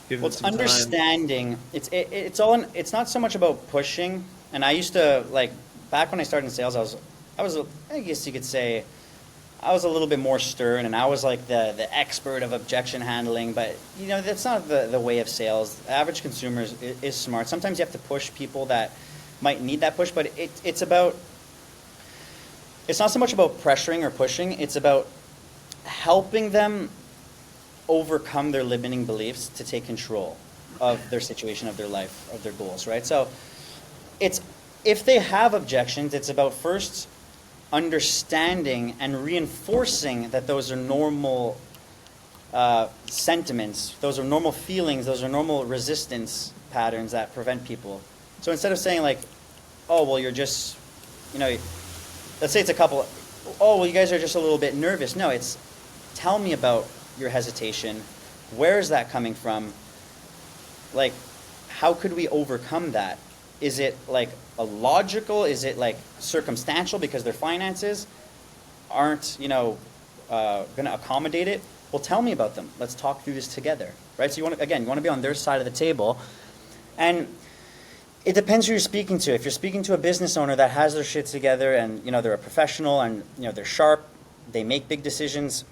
give them Well, it's some understanding. It's not so much about pushing. And I used to back when I started in sales. I guess you could say, I was a little bit more stern, and I was like the expert of objection handling, but that's not the way of sales. The average consumer is smart. Sometimes you have to push people that might need that push, but it's not so much about pressuring or pushing, it's about helping them overcome their limiting beliefs to take control of their situation, of their life, of their goals, right? So if they have objections, it's about first understanding and reinforcing that those are normal sentiments, those are normal feelings, those are normal resistance patterns that prevent people. So instead of saying oh, well, you're just, let's say it's a couple, oh, well, you guys are just a little bit nervous. No, it's tell me about your hesitation. Where is that coming from? How could we overcome that? Is it a logical? Is it circumstantial because their finances aren't, going to accommodate it? Well, tell me about them. Let's talk through this together, right? So you want to be on their side of the table, and it depends who you're speaking to. If you're speaking to a business owner that has their shit together and they're a professional and they're sharp, they make big decisions.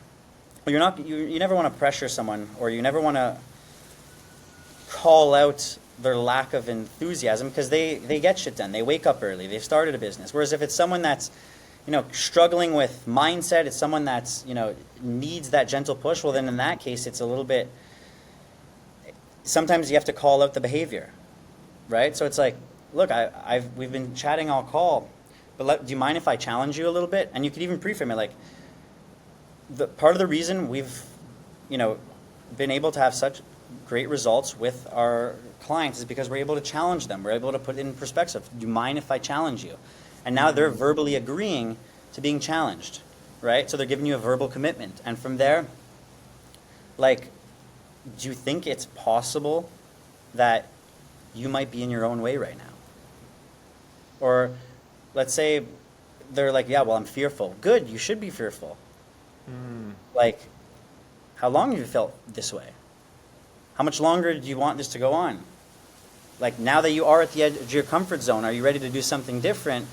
Well, you never want to pressure someone, or you never want to call out their lack of enthusiasm, because they get shit done. They wake up early. They've started a business. Whereas if it's someone that's, struggling with mindset, it's someone that's, needs that gentle push, well, then in that case, it's a little bit, sometimes you have to call out the behavior, right? So it's look, we've been chatting all call, but do you mind if I challenge you a little bit? And you could even pre-frame it part of the reason we've, been able to have such great results with our clients is because we're able to challenge them. We're able to put it in perspective. Do you mind if I challenge you? And now they're verbally agreeing to being challenged, right? So they're giving you a verbal commitment. And from there, do you think it's possible that you might be in your own way right now? Or let's say they're yeah, well, I'm fearful. Good, you should be fearful. How long have you felt this way? How much longer do you want this to go on? Now that you are at the edge of your comfort zone, are you ready to do something different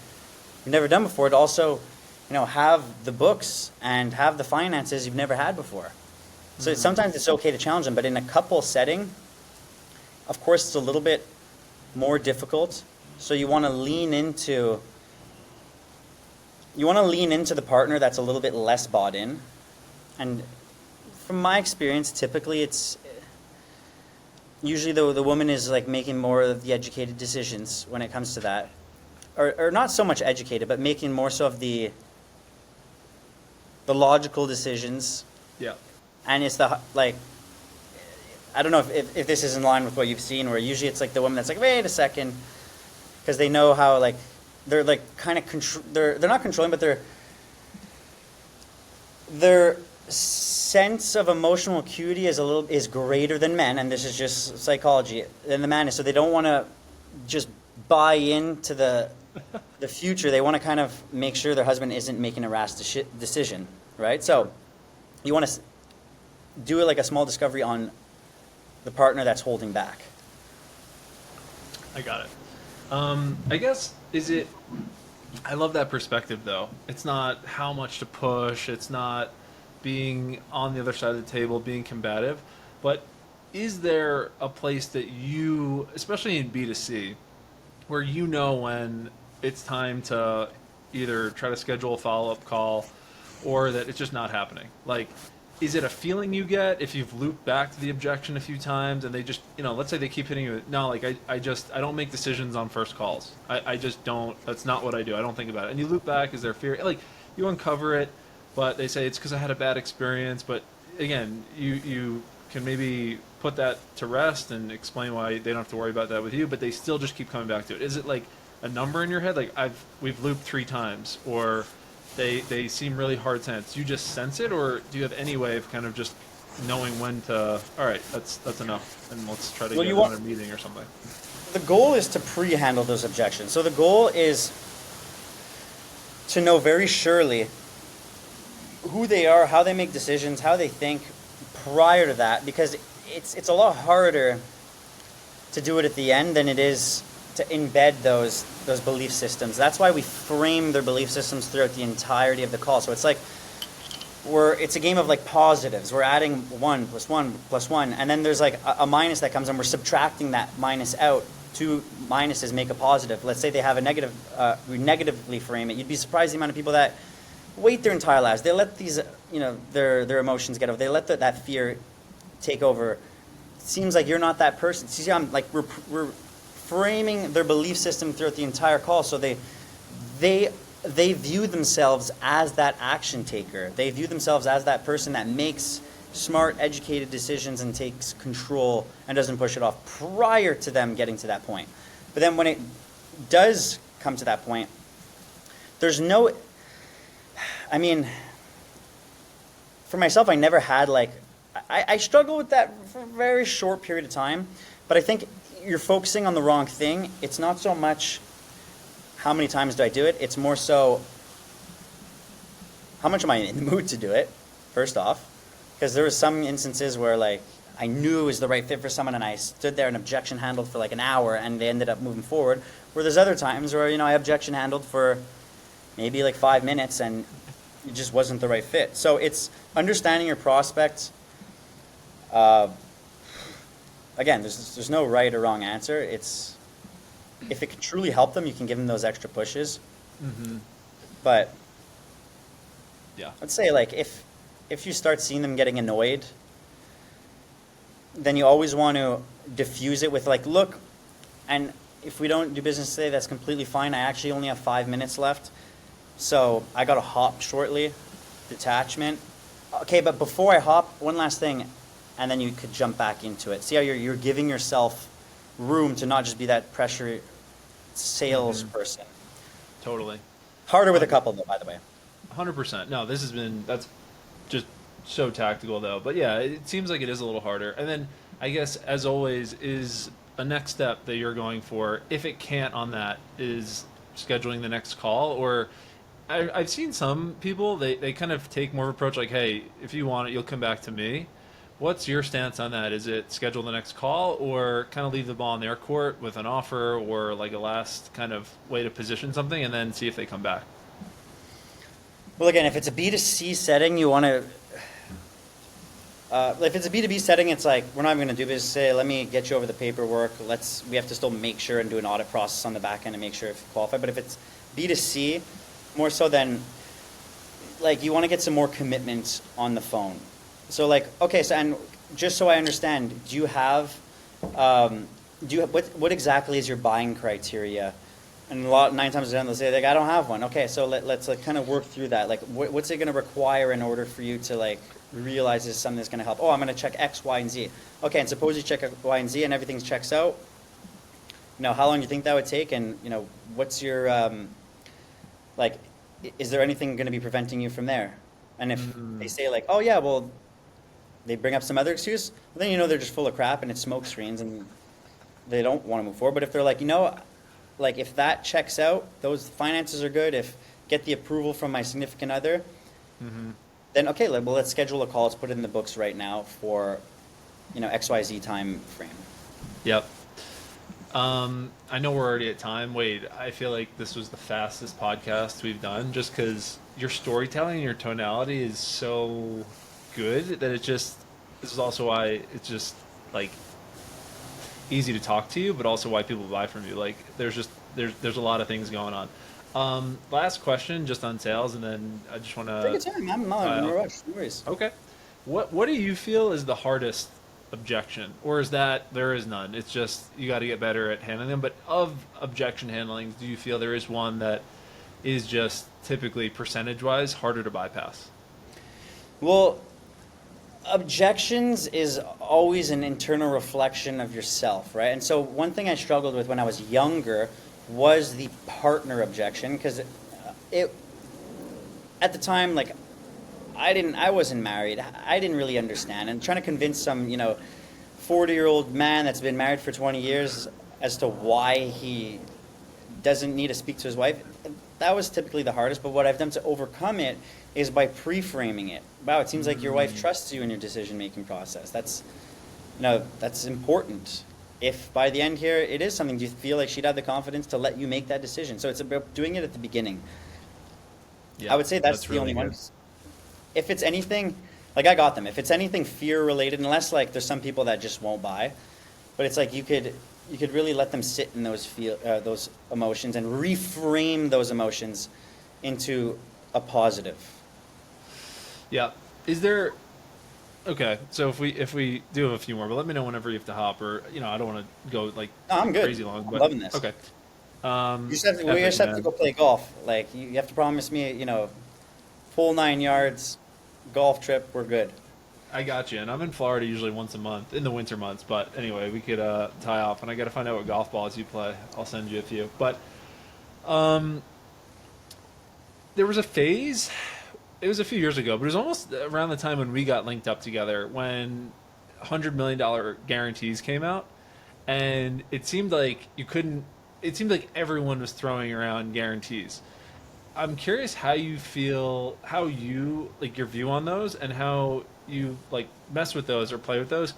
you've never done before, to also, have the books and have the finances you've never had before? So sometimes it's okay to challenge them, but in a couple setting, of course, it's a little bit more difficult. So you want to lean into the partner that's a little bit less bought in. And from my experience, typically it's usually the woman is making more of the educated decisions when it comes to that, or not so much educated, but making more so of the logical decisions. Yeah. And it's I don't know if this is in line with what you've seen, where usually it's the woman that's wait a second, because they know how they're kind of they're not controlling, but they're sense of emotional acuity is greater than men, and this is just psychology, than the man is. So they don't want to just buy into the future. They want to kind of make sure their husband isn't making a rash decision, right? So you want to do it like a small discovery on the partner that's holding back. I got it. I guess, I love that perspective though. It's not how much to push, it's not being on the other side of the table, being combative, but is there a place that you, especially in B2C, where you know when it's time to either try to schedule a follow-up call or that it's just not happening? Like, is it a feeling you get if you've looped back to the objection a few times and they just, let's say they keep hitting you with, no, like I don't make decisions on first calls. I just don't, that's not what I do. I don't think about it. And you loop back, is there fear? Like, you uncover it, but they say it's because I had a bad experience. But again, you can maybe put that to rest and explain why they don't have to worry about that with you, but they still just keep coming back to it. Is it like a number in your head? Like we've looped 3 times, or they seem really hard sense. Do you just sense it, or do you have any way of kind of just knowing when to, all right, that's enough, and let's try to get another meeting or something? The goal is to pre-handle those objections. So the goal is to know very surely who they are, how they make decisions, how they think prior to that, because it's a lot harder to do it at the end than it is to embed those belief systems. That's why we frame their belief systems throughout the entirety of the call. So it's like it's a game of like positives. We're adding 1 + 1 + 1, and then there's like a minus that comes, and we're subtracting that minus out. 2 minuses make a positive. Let's say they have a negative. We negatively frame it. You'd be surprised the amount of people that wait their entire lives. They let these, their emotions get over. They let that fear take over. It seems like you're not that person. See, I'm like we're framing their belief system throughout the entire call, so they view themselves as that action taker. They view themselves as that person that makes smart, educated decisions and takes control and doesn't push it off prior to them getting to that point. But then when it does come to that point, there's no, I mean, for myself, I never had I struggled with that for a very short period of time, but I think you're focusing on the wrong thing. It's not so much how many times do I do it, it's more so how much am I in the mood to do it, first off. Because there was some instances where I knew it was the right fit for someone and I stood there and objection handled for an hour and they ended up moving forward. Where there's other times where, I objection handled for maybe 5 minutes and it just wasn't the right fit. So it's understanding your prospects. Again, there's no right or wrong answer. It's if it can truly help them, you can give them those extra pushes. Mm-hmm. But yeah, I'd say if you start seeing them getting annoyed, then you always want to diffuse it with look, and if we don't do business today, that's completely fine. I actually only have 5 minutes left, so I got to hop shortly. Detachment. Okay, but before I hop, one last thing, and then you could jump back into it. See how you're giving yourself room to not just be that pressure salesperson. Totally. Harder with a couple, though, by the way. 100%. No, that's just so tactical, though. But yeah, it seems like it is a little harder. And then I guess, as always, is a next step that you're going for, if it can't on that, is scheduling the next call. Or I've seen some people, they kind of take more of an approach like, hey, if you want it, you'll come back to me. What's your stance on that? Is it schedule the next call, or kind of leave the ball in their court with an offer or a last kind of way to position something and then see if they come back? Well, again, if it's a B2C setting, you want to, if it's a B2B setting, it's we're not even going to do business today. Let me get you over the paperwork. We have to still make sure and do an audit process on the back end and make sure if you qualify. But if it's B2C, more so than, you want to get some more commitment on the phone. So okay, so, and just so I understand, do you have what exactly is your buying criteria? And 9 times out of 10 they'll say I don't have one. Okay, so let's kind of work through that. What's it going to require in order for you to realize this is something that's going to help? Oh, I'm going to check X, Y, and Z. Okay, and suppose you check X, Y, and Z and everything checks out. How long do you think that would take? And what's your is there anything going to be preventing you from there? And if they Mm, say like, oh yeah, well, they bring up some other excuse, well, then you know they're just full of crap and it's smoke screens and they don't want to move forward. But if they're like, like if that checks out, those finances are good, if get the approval from my significant other, mm-hmm. then okay, well, let's schedule a call. Let's put it in the books right now for, XYZ time frame. Yep. I know we're already at time. Wade, I feel like this was the fastest podcast we've done just because your storytelling and your tonality is so good that this is also why it's just like easy to talk to you, but also why people buy from you. Like there's a lot of things going on. Last question just on sales, and then I just want Take to your time. I'm not tie in a up. rush. No worries. Okay. What do you feel is the hardest objection, or is that there is none? It's just you got to get better at handling them. But of objection handling, do you feel there is one that is just typically percentage wise harder to bypass? Well, objections is always an internal reflection of yourself, right? And so one thing I struggled with when I was younger was the partner objection because it at the time, like, I wasn't married. I didn't really understand. And trying to convince some, 40-year-old man that's been married for 20 years as to why he doesn't need to speak to his wife, that was typically the hardest. But what I've done to overcome it is by pre-framing it. Wow, it seems like your wife trusts you in your decision-making process. That's important. If by the end here it is something, do you feel like she'd have the confidence to let you make that decision? So it's about doing it at the beginning. Yeah, I would say that's the really only one. good. If it's anything, like I got them. If it's anything fear related, unless like there's some people that just won't buy, but it's like you could really let them sit in those emotions and reframe those emotions into a positive. Yeah. Is there okay? So if we do have a few more, but let me know whenever you have to hop, or I don't want to go like No, I'm good. crazy long, I'm but loving this. okay. We Epic just have to man. go play golf. Like you have to promise me, full 9 yards, golf trip. We're good. I got you, and I'm in Florida usually once a month in the winter months. But anyway, we could tie off, and I got to find out what golf balls you play. I'll send you a few. But um, there was a phase. It was a few years ago, but it was almost around the time when we got linked up together when $100 million guarantees came out, and it seemed like you couldn't. It seemed like everyone was throwing around guarantees. I'm curious how you feel, how you like your view on those, and how you like mess with those or play with those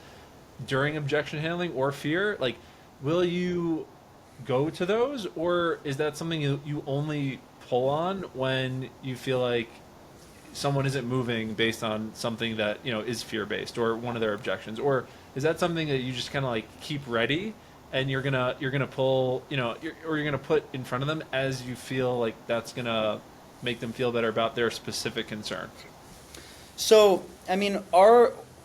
during objection handling or fear. Like, will you go to those, or is that something you only pull on when you feel like someone isn't moving based on something that is fear based or one of their objections, or is that something that you just kind of like keep ready and you're gonna pull or you're gonna put in front of them as you feel like that's gonna make them feel better about their specific concern? So, I mean,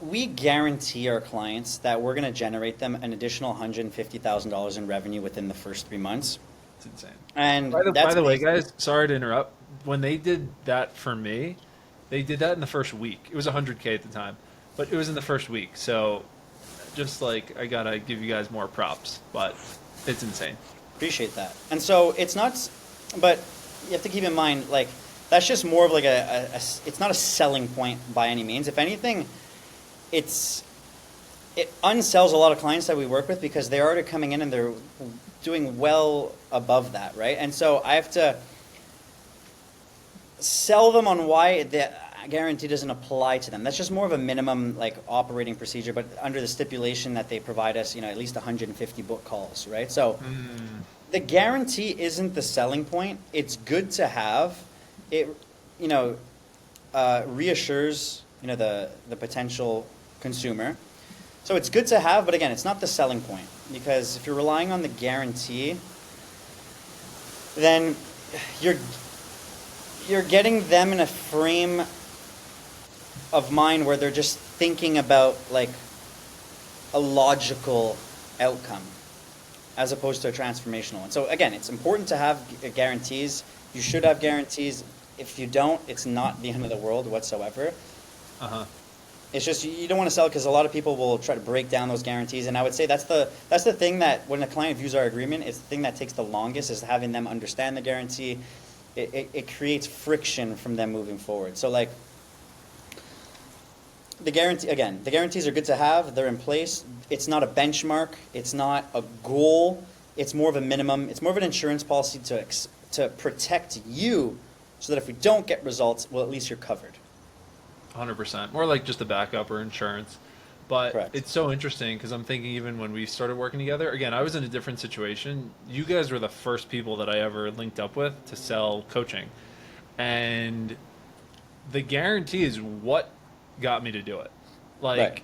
we guarantee our clients that we're going to generate them an additional $150,000 in revenue within the first 3 months. It's insane. And By that's the way, based. guys, sorry to interrupt. When they did that for me, they did that in the first week. It was 100K at the time, but it was in the first week. So just like I gotta give you guys more props, but it's insane. Appreciate that. And so it's not, but you have to keep in mind, like, that's just more of like it's not a selling point by any means. If anything, it unsells a lot of clients that we work with because they're already coming in and they're doing well above that, right? And so I have to sell them on why the guarantee doesn't apply to them. That's just more of a minimum like operating procedure, but under the stipulation that they provide us, at least 150 book calls, right? So the guarantee isn't the selling point. It's good to have. It, reassures, the potential consumer. So it's good to have, but again, it's not the selling point because if you're relying on the guarantee, then you're getting them in a frame of mind where they're just thinking about like a logical outcome as opposed to a transformational one. So again, it's important to have guarantees. You should have guarantees. If you don't, it's not the end of the world whatsoever. Uh-huh. It's just you don't want to sell because a lot of people will try to break down those guarantees, and I would say that's the thing that when a client views our agreement, it's the thing that takes the longest is having them understand the guarantee. It creates friction from them moving forward. So like the guarantees are good to have. They're in place. It's not a benchmark. It's not a goal. It's more of a minimum. It's more of an insurance policy to protect you, so that if we don't get results, well, at least you're covered. 100%. More like just a backup or insurance. But Correct. it's so interesting because I'm thinking even when we started working together, again, I was in a different situation. You guys were the first people that I ever linked up with to sell coaching. And the guarantee is what got me to do it. Right. Like,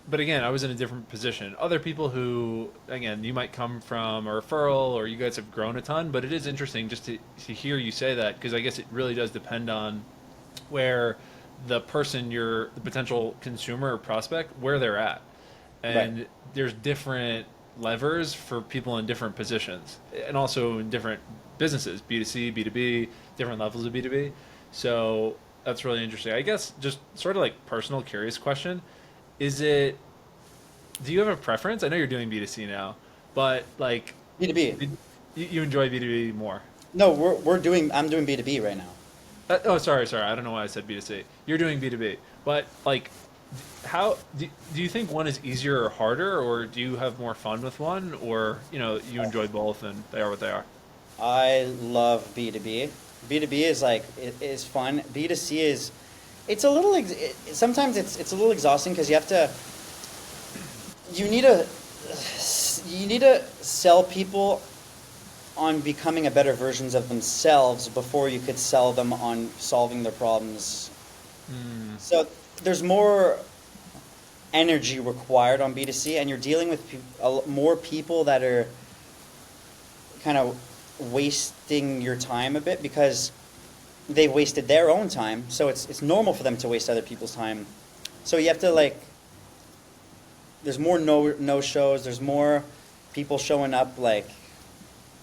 but again, I was in a different position. Other people who, again, you might come from a referral or you guys have grown a ton, but it is interesting just to hear you say that because I guess it really does depend on where the person, the potential consumer or prospect, where they're at. Right. And there's different levers for people in different positions and also in different businesses, B2C, B2B, different levels of B2B. So that's really interesting. I guess just sort of like personal curious question. Is it, do you have a preference? I know you're doing B2C now, but like, B2B. you enjoy B2B more. No, I'm doing B2B right now. Oh, sorry. I don't know why I said B2C. You're doing B2B, but like, how do you think one is easier or harder, or do you have more fun with one, or you enjoy both and they are what they are? I love B2B. B2B is like it is fun. B2C is it's a little sometimes it's a little exhausting because you need to sell people on becoming a better versions of themselves before you could sell them on solving their problems. So there's more energy required on B2C, and you're dealing with more people that are kind of wasting your time a bit because they've wasted their own time. So it's normal for them to waste other people's time. So you have to like. There's more no shows. There's more people showing up like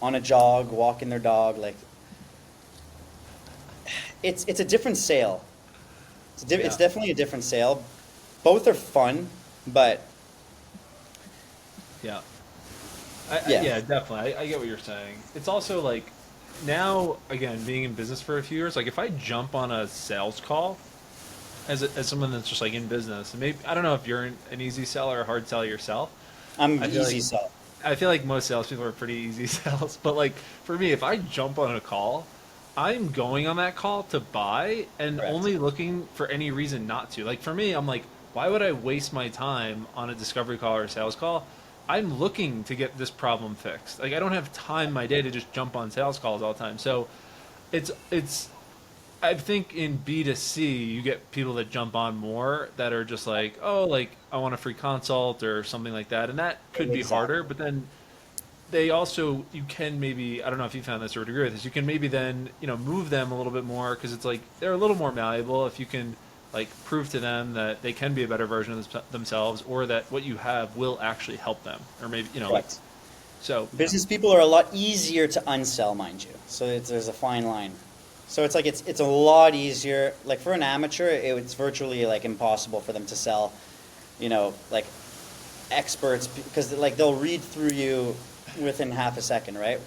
on a jog, walking their dog. Like it's a different sale. It's definitely a different sale. Both are fun, but Yeah. yeah, Yeah, definitely. I get what you're saying. It's also like now, again, being in business for a few years, like if I jump on a sales call as someone that's just like in business, and maybe I don't know if you're an easy seller or a hard seller yourself. I'm I feel easy like sell. I feel like most salespeople are pretty easy sales, but like for me, if I jump on a call, I'm going on that call to buy and Correct. only looking for any reason not to. Like for me, I'm like, why would I waste my time on a discovery call or a sales call? I'm looking to get this problem fixed. Like I don't have time in my day to just jump on sales calls all the time. So it's I think in B2C you get people that jump on more that are just like, oh, like I want a free consult or something like that. And that could be harder, Exactly. but then they also you can maybe I don't know if you found this or would agree with this. You can maybe then move them a little bit more because it's like they're a little more malleable if you can like prove to them that they can be a better version of themselves or that what you have will actually help them or maybe like Correct. so Business people are a lot easier to unsell, mind you. So there's a fine line. So it's like it's a lot easier. Like for an amateur, it's virtually like impossible for them to sell, like experts because like they'll read through you within half a second, right?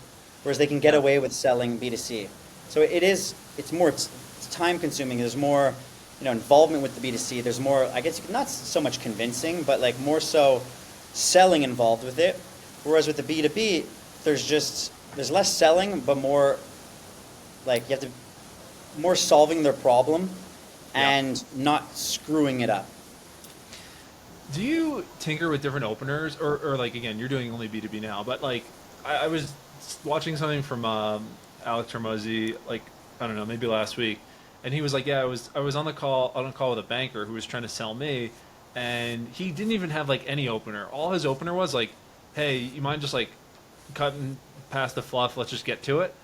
Whereas they can get yeah. away with selling B2C. So it's time consuming. There's more, involvement with the B2C. There's more, I guess, not so much convincing, but like more so selling involved with it. Whereas with the B2B, there's less selling, but more like you have to more solving their problem Yeah. and not screwing it up. Do you tinker with different openers, or like again, you're doing only B2B now, but like I was watching something from Alex Hormozy, like I don't know, maybe last week, and he was like, yeah, I was on a call with a banker who was trying to sell me, and he didn't even have like any opener. All his opener was like, hey, you mind just like cutting past the fluff? Let's just get to it.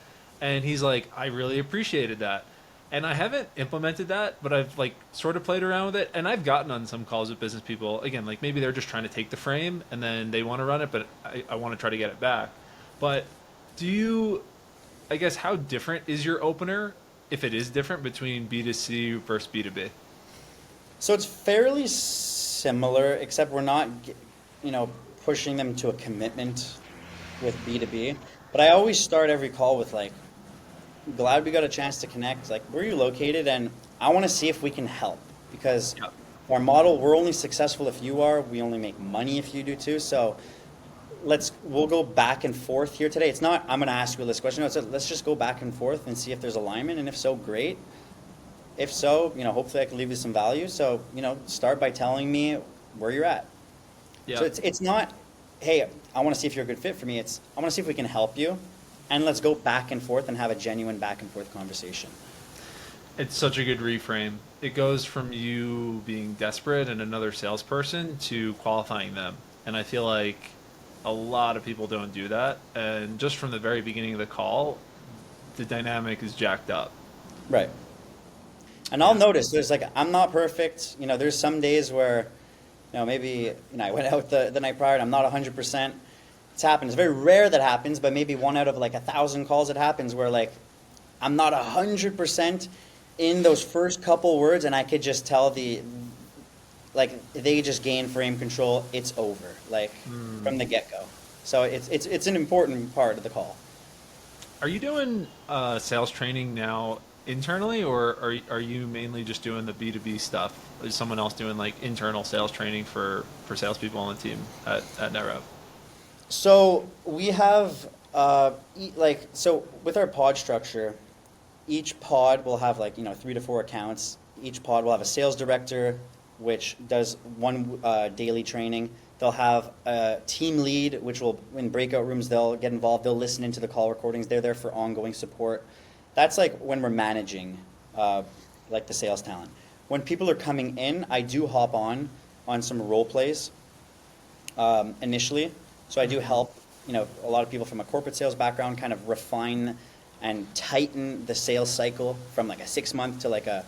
And he's like, I really appreciated that. And I haven't implemented that, but I've like sort of played around with it. And I've gotten on some calls with business people. Again, like maybe they're just trying to take the frame and then they want to run it, but I want to try to get it back. But do you, I guess, how different is your opener, if it is different, between B2C versus B2B? So it's fairly similar, except we're not, pushing them to a commitment with B2B. But I always start every call with like, glad we got a chance to connect. Like, where are you located? And I want to see if we can help because Yeah. our model, we're only successful if you are. We only make money if you do too. So we'll go back and forth here today. It's not, I'm going to ask you this question. No, let's just go back and forth and see if there's alignment. And if so, great. If so, hopefully I can leave you some value. So, start by telling me where you're at. Yeah. So it's not, hey, I want to see if you're a good fit for me. It's, I want to see if we can help you. And let's go back and forth and have a genuine back and forth conversation. It's such a good reframe. It goes from you being desperate and another salesperson to qualifying them. And I feel like a lot of people don't do that. And just from the very beginning of the call, the dynamic is jacked up. Right. And I'll notice there's I'm not perfect. There's some days where, maybe, I went out the night prior and I'm not 100%. It's happened. It's very rare that happens, but maybe 1 out of 1,000 calls it happens where I'm not 100% in those first couple words, and I could just tell they just gain frame control. It's over, from the get-go. So it's an important part of the call. Are you doing sales training now internally, or are you mainly just doing the B2B stuff? Is someone else doing internal sales training for salespeople on the team at NetRep? So we have so with our pod structure, each pod will have 3 to 4 accounts. Each pod will have a sales director, which does one daily training. They'll have a team lead, which will, in breakout rooms, they'll get involved. They'll listen into the call recordings. They're there for ongoing support. That's when we're managing the sales talent. When people are coming in, I do hop on some role plays initially. So I do help, a lot of people from a corporate sales background kind of refine and tighten the sales cycle from a 6-month to a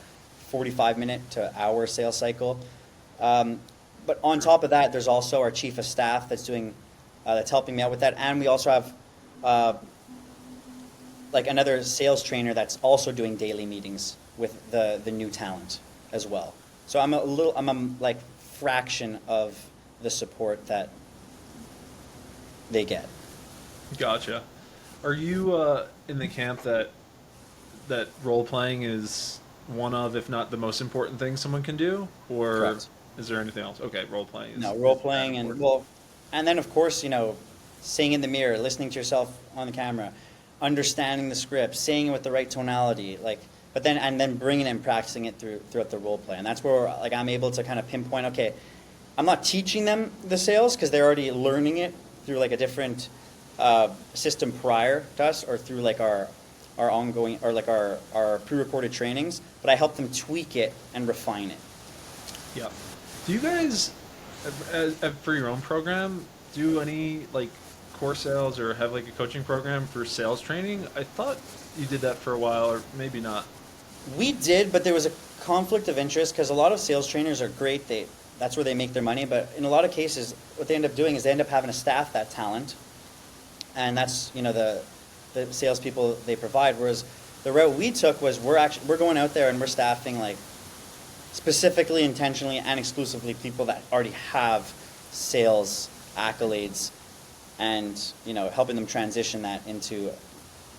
45-minute to hour sales cycle. But on top of that, there's also our chief of staff that's helping me out with that. And we also have another sales trainer that's also doing daily meetings with the new talent as well. So I'm a fraction of the support that they get. Gotcha. Are you in the camp that role playing is one of, if not the most important thing someone can do, or Correct. Is there anything else? Okay, role playing. No, role playing and then of course saying in the mirror, listening to yourself on the camera, understanding the script, saying it with the right tonality, but then bringing it and practicing it throughout the role play, and that's where I'm able to kind of pinpoint. Okay, I'm not teaching them the sales because they're already learning it through a different system prior to us, or through our ongoing or our pre-recorded trainings, but I help them tweak it and refine it. Yeah. Do you guys, for your own program, do any core sales or have a coaching program for sales training? I thought you did that for a while, or maybe not. We did, but there was a conflict of interest because a lot of sales trainers are great. That's where they make their money, but in a lot of cases, what they end up doing is they end up having to staff that talent, and that's the salespeople they provide. Whereas the route we took was we're going out there and we're staffing specifically, intentionally, and exclusively people that already have sales accolades, and helping them transition that into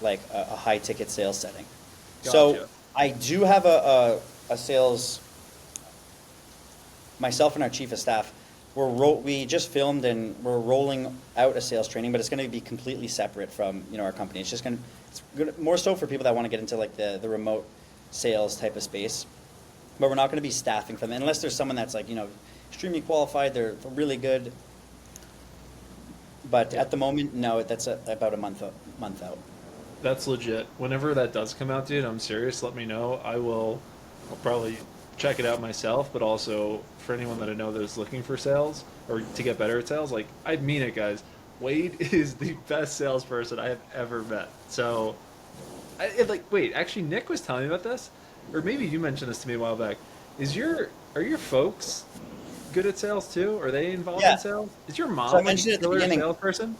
a high ticket sales setting. Gotcha. So I do have a sales. Myself and our chief of staff, we just filmed and we're rolling out a sales training, but it's going to be completely separate from our company. It's just it's more so for people that want to get into the remote sales type of space. But we're not going to be staffing for them unless there's someone that's extremely qualified. They're really good. But at the moment, no. That's about a month out. That's legit. Whenever that does come out, dude, I'm serious. Let me know. I'll probably check it out myself, but also for anyone that I know that is looking for sales or to get better at sales, I mean it, guys. Wade is the best salesperson I have ever met. So, wait, actually, Nick was telling me about this, or maybe you mentioned this to me a while back. Are your folks good at sales too? Are they involved in sales? Is your mom a salesperson?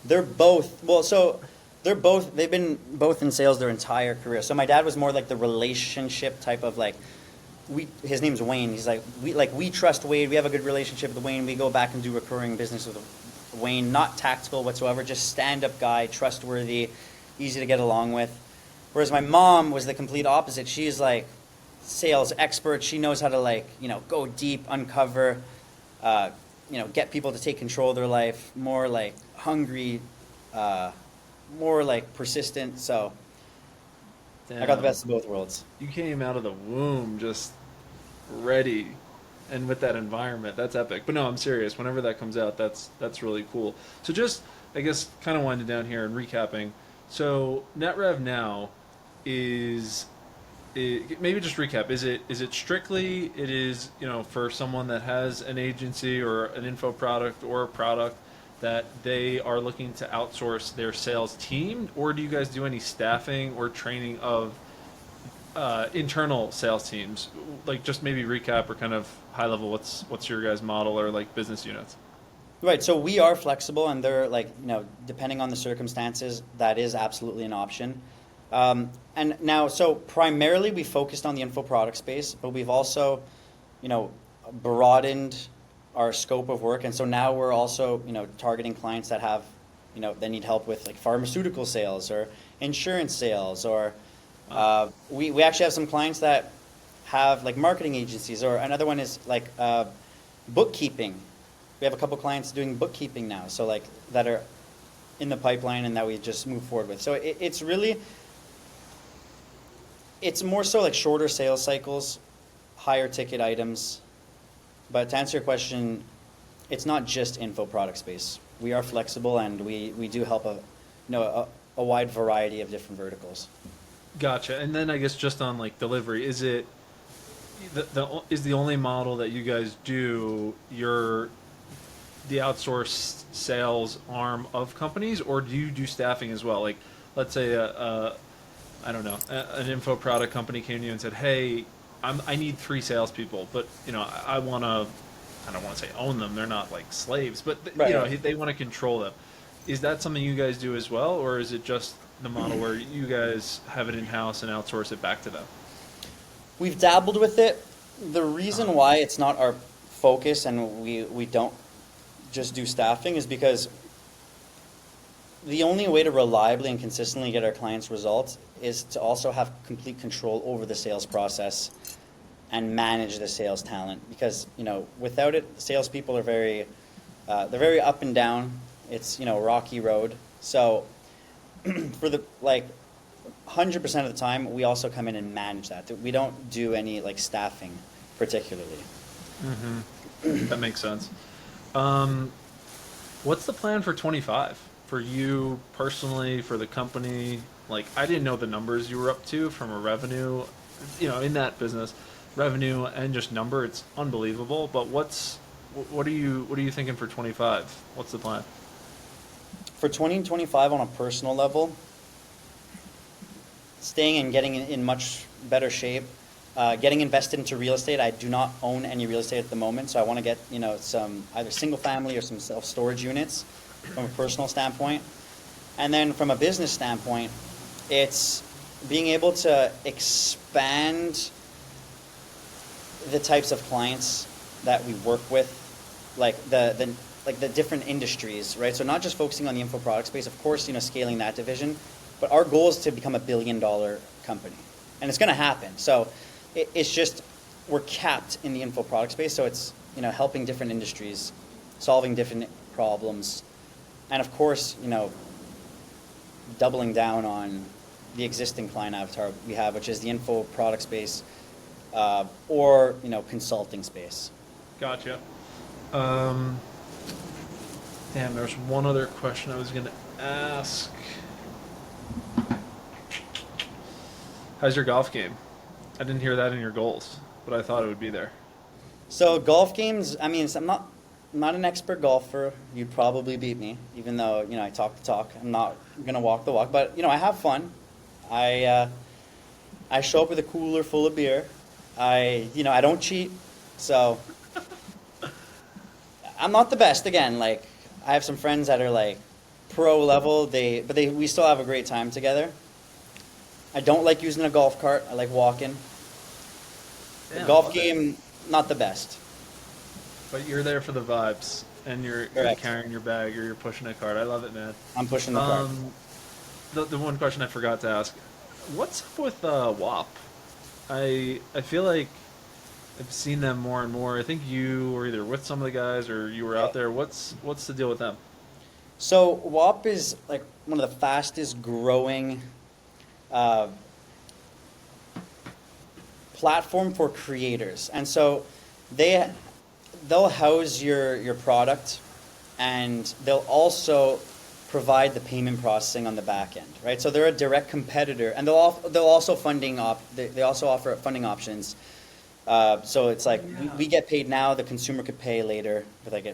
They're both. Well, so they've been both in sales their entire career. So my dad was more the relationship type of his name's Wayne. He's we trust Wade. We have a good relationship with Wayne. We go back and do recurring business with Wayne. Not tactical whatsoever. Just stand-up guy, trustworthy, easy to get along with. Whereas my mom was the complete opposite. She's sales expert. She knows how to like, go deep, uncover, get people to take control of their life, more like hungry, more like persistent. So I got the Damn. best of both worlds. You came out of the womb just ready, and with that environment, that's epic. But no, I'm serious. Whenever that comes out, that's really cool. So just, I guess, kind of winding down here and recapping. So net rev now is, maybe just recap. Is it strictly it is for someone that has an agency or an info product or a product that they are looking to outsource their sales team, or do you guys do any staffing or training of internal sales teams? Like, just maybe recap or kind of high level. What's your guys' model or like business units? Right. So we are flexible, and they're like, depending on the circumstances, that is absolutely an option. And now, so primarily we focused on the info product space, but we've also, broadened our scope of work. And so now we're also, targeting clients that have, that need help with like pharmaceutical sales or insurance sales, or we actually have some clients that have like marketing agencies, or another one is like bookkeeping. We have a couple clients doing bookkeeping now, so like that are in the pipeline and that we just move forward with. So it's really, it's more so like shorter sales cycles, higher ticket items. But to answer your question, it's not just info product space. We are flexible, and we do help a wide variety of different verticals. Gotcha. And then I guess just on like delivery, is it is the only model that you guys do the outsourced sales arm of companies, or do you do staffing as well? Like, let's say I don't know, an info product company came to you and said, "Hey, I need 3 salespeople, but I want to, I don't want to say own them. They're not like slaves, but Right. they want to control them." Is that something you guys do as well, or is it just the model where you guys have it in house and outsource it back to them? We've dabbled with it. The Uh-huh. reason why it's not our focus and we don't just do staffing is because the only way to reliably and consistently get our clients results is to also have complete control over the sales process and manage the sales talent. Because without it, salespeople are they're very up and down. It's rocky road. So for the like 100% of the time, we also come in and manage that. We don't do any like staffing particularly. That makes sense. What's the plan for 25 for you personally, for the company? Like, I didn't know the numbers you were up to from a revenue, in that business, revenue and just number. It's unbelievable. But what are you thinking for 25? What's the plan? For 2025 on a personal level, staying and getting in much better shape, getting invested into real estate. I do not own any real estate at the moment, so I want to get some either single family or some self-storage units from a personal standpoint. And then from a business standpoint, it's being able to expand the types of clients that we work with, like the different industries, right? So not just focusing on the info product space, of course, scaling that division, but our goal is to become a $1 billion company, and it's going to happen. So it's just we're capped in the info product space, so it's helping different industries, solving different problems, and of course doubling down on the existing client avatar we have, which is the info product space, or consulting space. Gotcha. Um, Damn, there's one other question I was gonna ask. How's your golf game? I didn't hear that in your goals, but I thought it would be there. So golf games, I mean, I'm not an expert golfer. You'd probably beat me, even though I talk the talk. I'm not gonna walk the walk, but I have fun. I show up with a cooler full of beer. I don't cheat, so I'm not the best. Again, like I have some friends that are like pro level. We still have a great time together. I don't like using a golf cart. I like walking. The Damn, I golf love it. game, not the best. But you're there for the vibes, and you're Correct. carrying your bag or you're pushing a cart. I love it, man. I'm pushing the cart. Um, the one question I forgot to ask: what's up with WAP? I feel like I've seen them more and more. I think you were either with some of the guys or you were Yeah. out there. What's the deal with them? So WAP is like one of the fastest growing uh, platform for creators, and so they they'll house your product, and they'll also provide the payment processing on the back end, right? So they're a direct competitor, and they'll also they also offer funding options. So it's like we get paid now, the consumer could pay later with like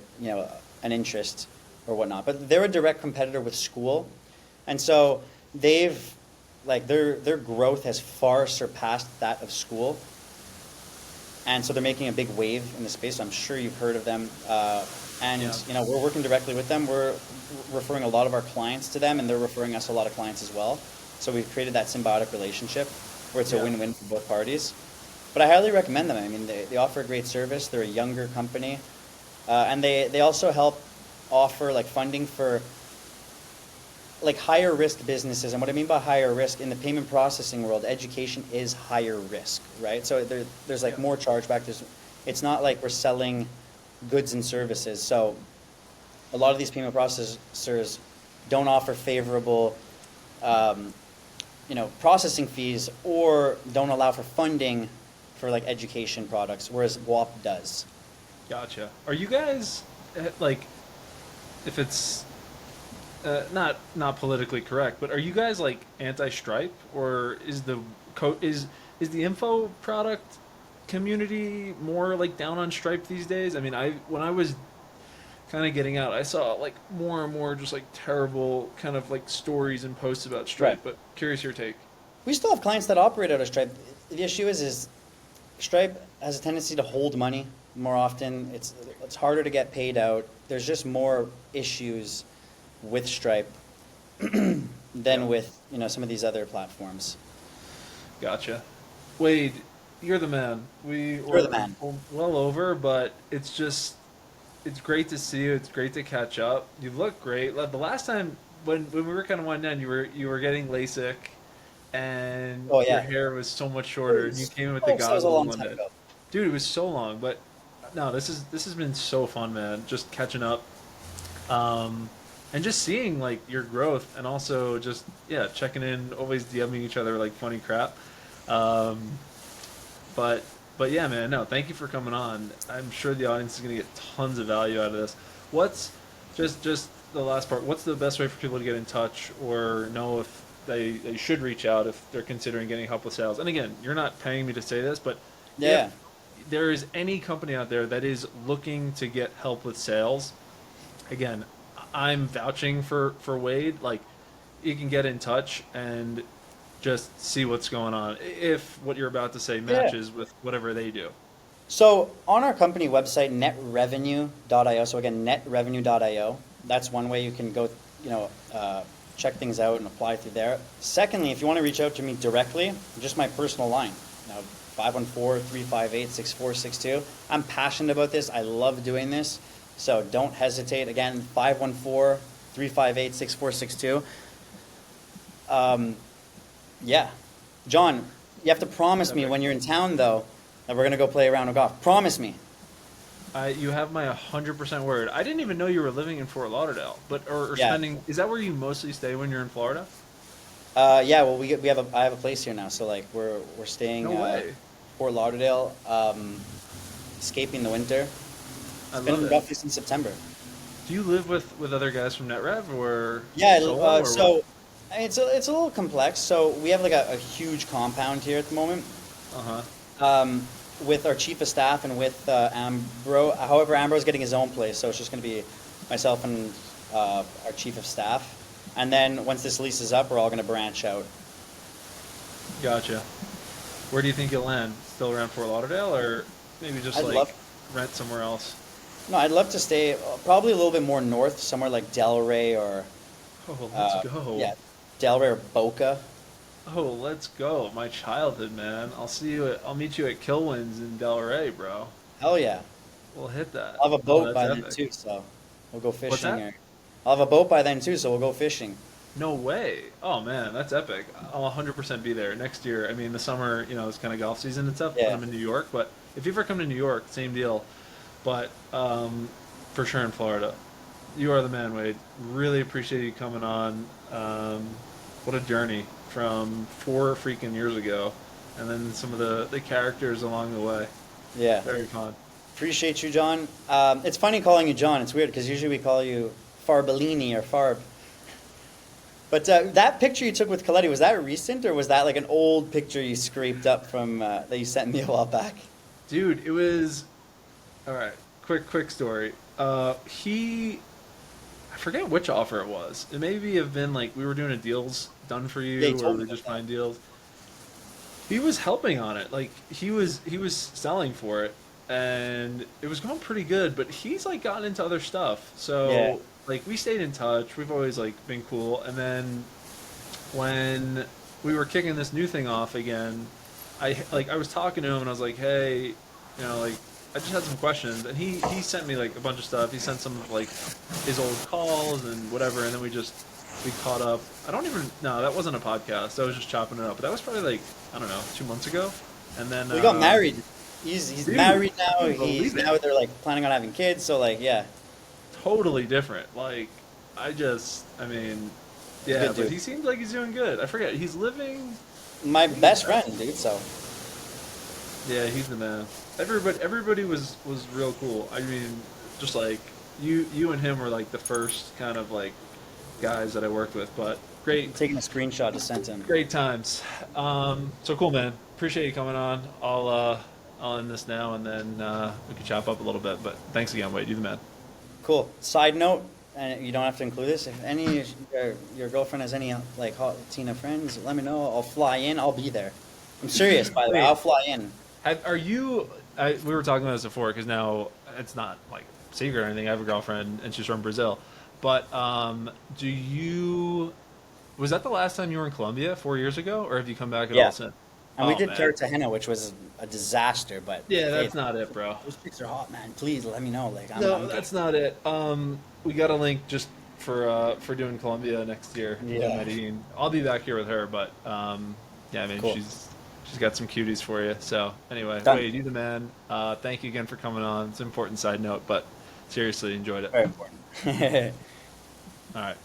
an interest or whatnot. But they're a direct competitor with school, and so they've like their growth has far surpassed that of school, and so they're making a big wave in the space. So I'm sure you've heard of them. And Yeah. we're working directly with them. We're referring a lot of our clients to them, and they're referring us a lot of clients as well. So we've created that symbiotic relationship where it's a Yeah. win-win for both parties. But I highly recommend them. I mean, they offer a great service. They're a younger company, and they also help offer like funding for like higher risk businesses. And what I mean by higher risk in the payment processing world, education is higher risk, right? So there's like Yeah. more chargeback. It's not like we're selling goods and services. So a lot of these payment processors don't offer favorable, um, processing fees, or don't allow for funding for like education products, whereas WAP does. Gotcha. Are you guys like, if it's not politically correct, but are you guys like anti-Stripe, or is is the info product community more like down on Stripe these days? I mean, I when I was kind of getting out, I saw like more and more just like terrible kind of like stories and posts about Right. Stripe. But curious your take. We still have clients that operate out of Stripe. The issue is Stripe has a tendency to hold money more often. It's harder to get paid out. There's just more issues with Stripe Yeah, than with some of these other platforms. gotcha. Wade, you're the man. We You're the were man. well over, but it's great to see you. It's great to catch up. You look great. Like, the last time when we were kind of winding down, you were getting LASIK, and Oh your yeah, hair was so much shorter, and you came in with the that was a goggles long one time day. ago. Dude, it was so long, but no, this has been so fun, man. Just catching up, um, and just seeing like your growth, and also just yeah, checking in, always DMing each other like funny crap. Um, but but yeah, man, no, thank you for coming on. I'm sure the audience is gonna get tons of value out of this. What's just the last part? What's the best way for people to get in touch or know if they should reach out if they're considering getting help with sales? And again, you're not paying me to say this, but Yeah. if there is any company out there that is looking to get help with sales, again, I'm vouching for Wade. Like, you can get in touch and just see what's going on if what you're about to say Yeah. matches with whatever they do. So on our company website, netrevenue.io, so again, netrevenue.io, that's one way you can go, check things out and apply through there. Secondly, if you want to reach out to me directly, just my personal line, 514-358-6462. I'm passionate about this. I love doing this. So don't hesitate. Again, 514-358-6462. Yeah. John, you have to promise me Epic. when you're in town, though, that we're going to go play a round of golf. Promise me. You have my 100% word. I didn't even know you were living in Fort Lauderdale, but or Yeah. spending. Is that where you mostly stay when you're in Florida? Yeah, well, I have a place here now, so like we're staying No way. Fort Lauderdale, escaping the winter. I It's love been it. roughly since September. Do you live with other guys from NetRev or Yeah, solo or what? so I mean, it's a little complex. So we have like a huge compound here at the moment, Uh huh. um, with our chief of staff and with Ambro. However, Ambro's getting his own place, so it's just going to be myself and our chief of staff. And then once this lease is up, we're all going to branch out. Gotcha. Where do you think you'll land? Still around Fort Lauderdale, or maybe just I'd like love rent somewhere else? No, I'd love to stay probably a little bit more north, somewhere like Delray or Oh, let's uh, go. yeah, Delray or Boca. Oh, let's go. My childhood, man. I'll meet you at Kilwins in Delray, bro. Hell yeah! We'll hit that. I'll have a Oh, boat that's by then epic. too, so we'll go What's fishing. that? Or I'll have a boat by then too, so we'll go fishing. No way. Oh man, that's epic. I'll 100% be there next year. I mean, the summer, it's kind of golf season and stuff when Yeah. I'm in New York. But if you ever come to New York, same deal. But for sure in Florida. You are the man, Wade. Really appreciate you coming on. What a journey from 4 freaking years ago, and then some of the characters along the way. Yeah. Very fun. Appreciate you, John. It's funny calling you John. It's weird because usually we call you Farbellini or Farb. But that picture you took with Coletti, was that recent or was that like an old picture you scraped up from that you sent me a while back? Dude, it was all right. Quick story. I forget which offer it was. It maybe have been like we were doing a deals done for Yeah, you you, or told me we about just that. find deals. He was helping on it. Like he was selling for it, and it was going pretty good. But he's like gotten into other stuff. Yeah. So like we stayed in touch. We've always like been cool. And then when we were kicking this new thing off again, I was talking to him and I was like, hey, like I just had some questions, and he sent me like a bunch of stuff. He sent some of like his old calls and whatever, and then we caught up. I don't even no, that wasn't a podcast. I was just chopping it up, but that was probably like I don't know 2 months ago, and then We got married. He's dude, married now. couldn't He's believe it. now they're like planning on having kids. So like, yeah, Totally different. Like I mean, he's a yeah, good but dude. he seems like he's doing good. I forget he's living. My best friend, dude. So Yeah, he's the man. Everybody was real cool. I mean, just like you and him were like the first kind of like guys that I worked with, but I'm taking a screenshot to send him. great times. So cool, man. Appreciate you coming on. I'll end this now, and then we can chop up a little bit. But thanks again, Wade. You the man. Cool. Side note, and you don't have to include this. If any of your girlfriend has any like hot Latina friends, let me know. I'll fly in. I'll be there. I'm serious, by the way. Wait. I'll fly in. Are you? We were talking about this before because now it's not like secret or anything. I have a girlfriend, and she's from Brazil. But do you? Was that the last time you were in Colombia 4 years ago, or have you come back at Yeah. all since? And we Oh did man. Cartagena, which was a disaster. But Yeah, hey, that's not it, bro. those chicks are hot, man. Please let me know. Like No, I'm that's not it. We got a link just for doing Colombia next year. Yeah. Medellin. I'll be back here with her, but yeah, I mean Cool. she's got some cuties for you. So anyway, Done. Wade, you the man. Thank you again for coming on. It's an important side note, but seriously enjoyed it. Very important. All right.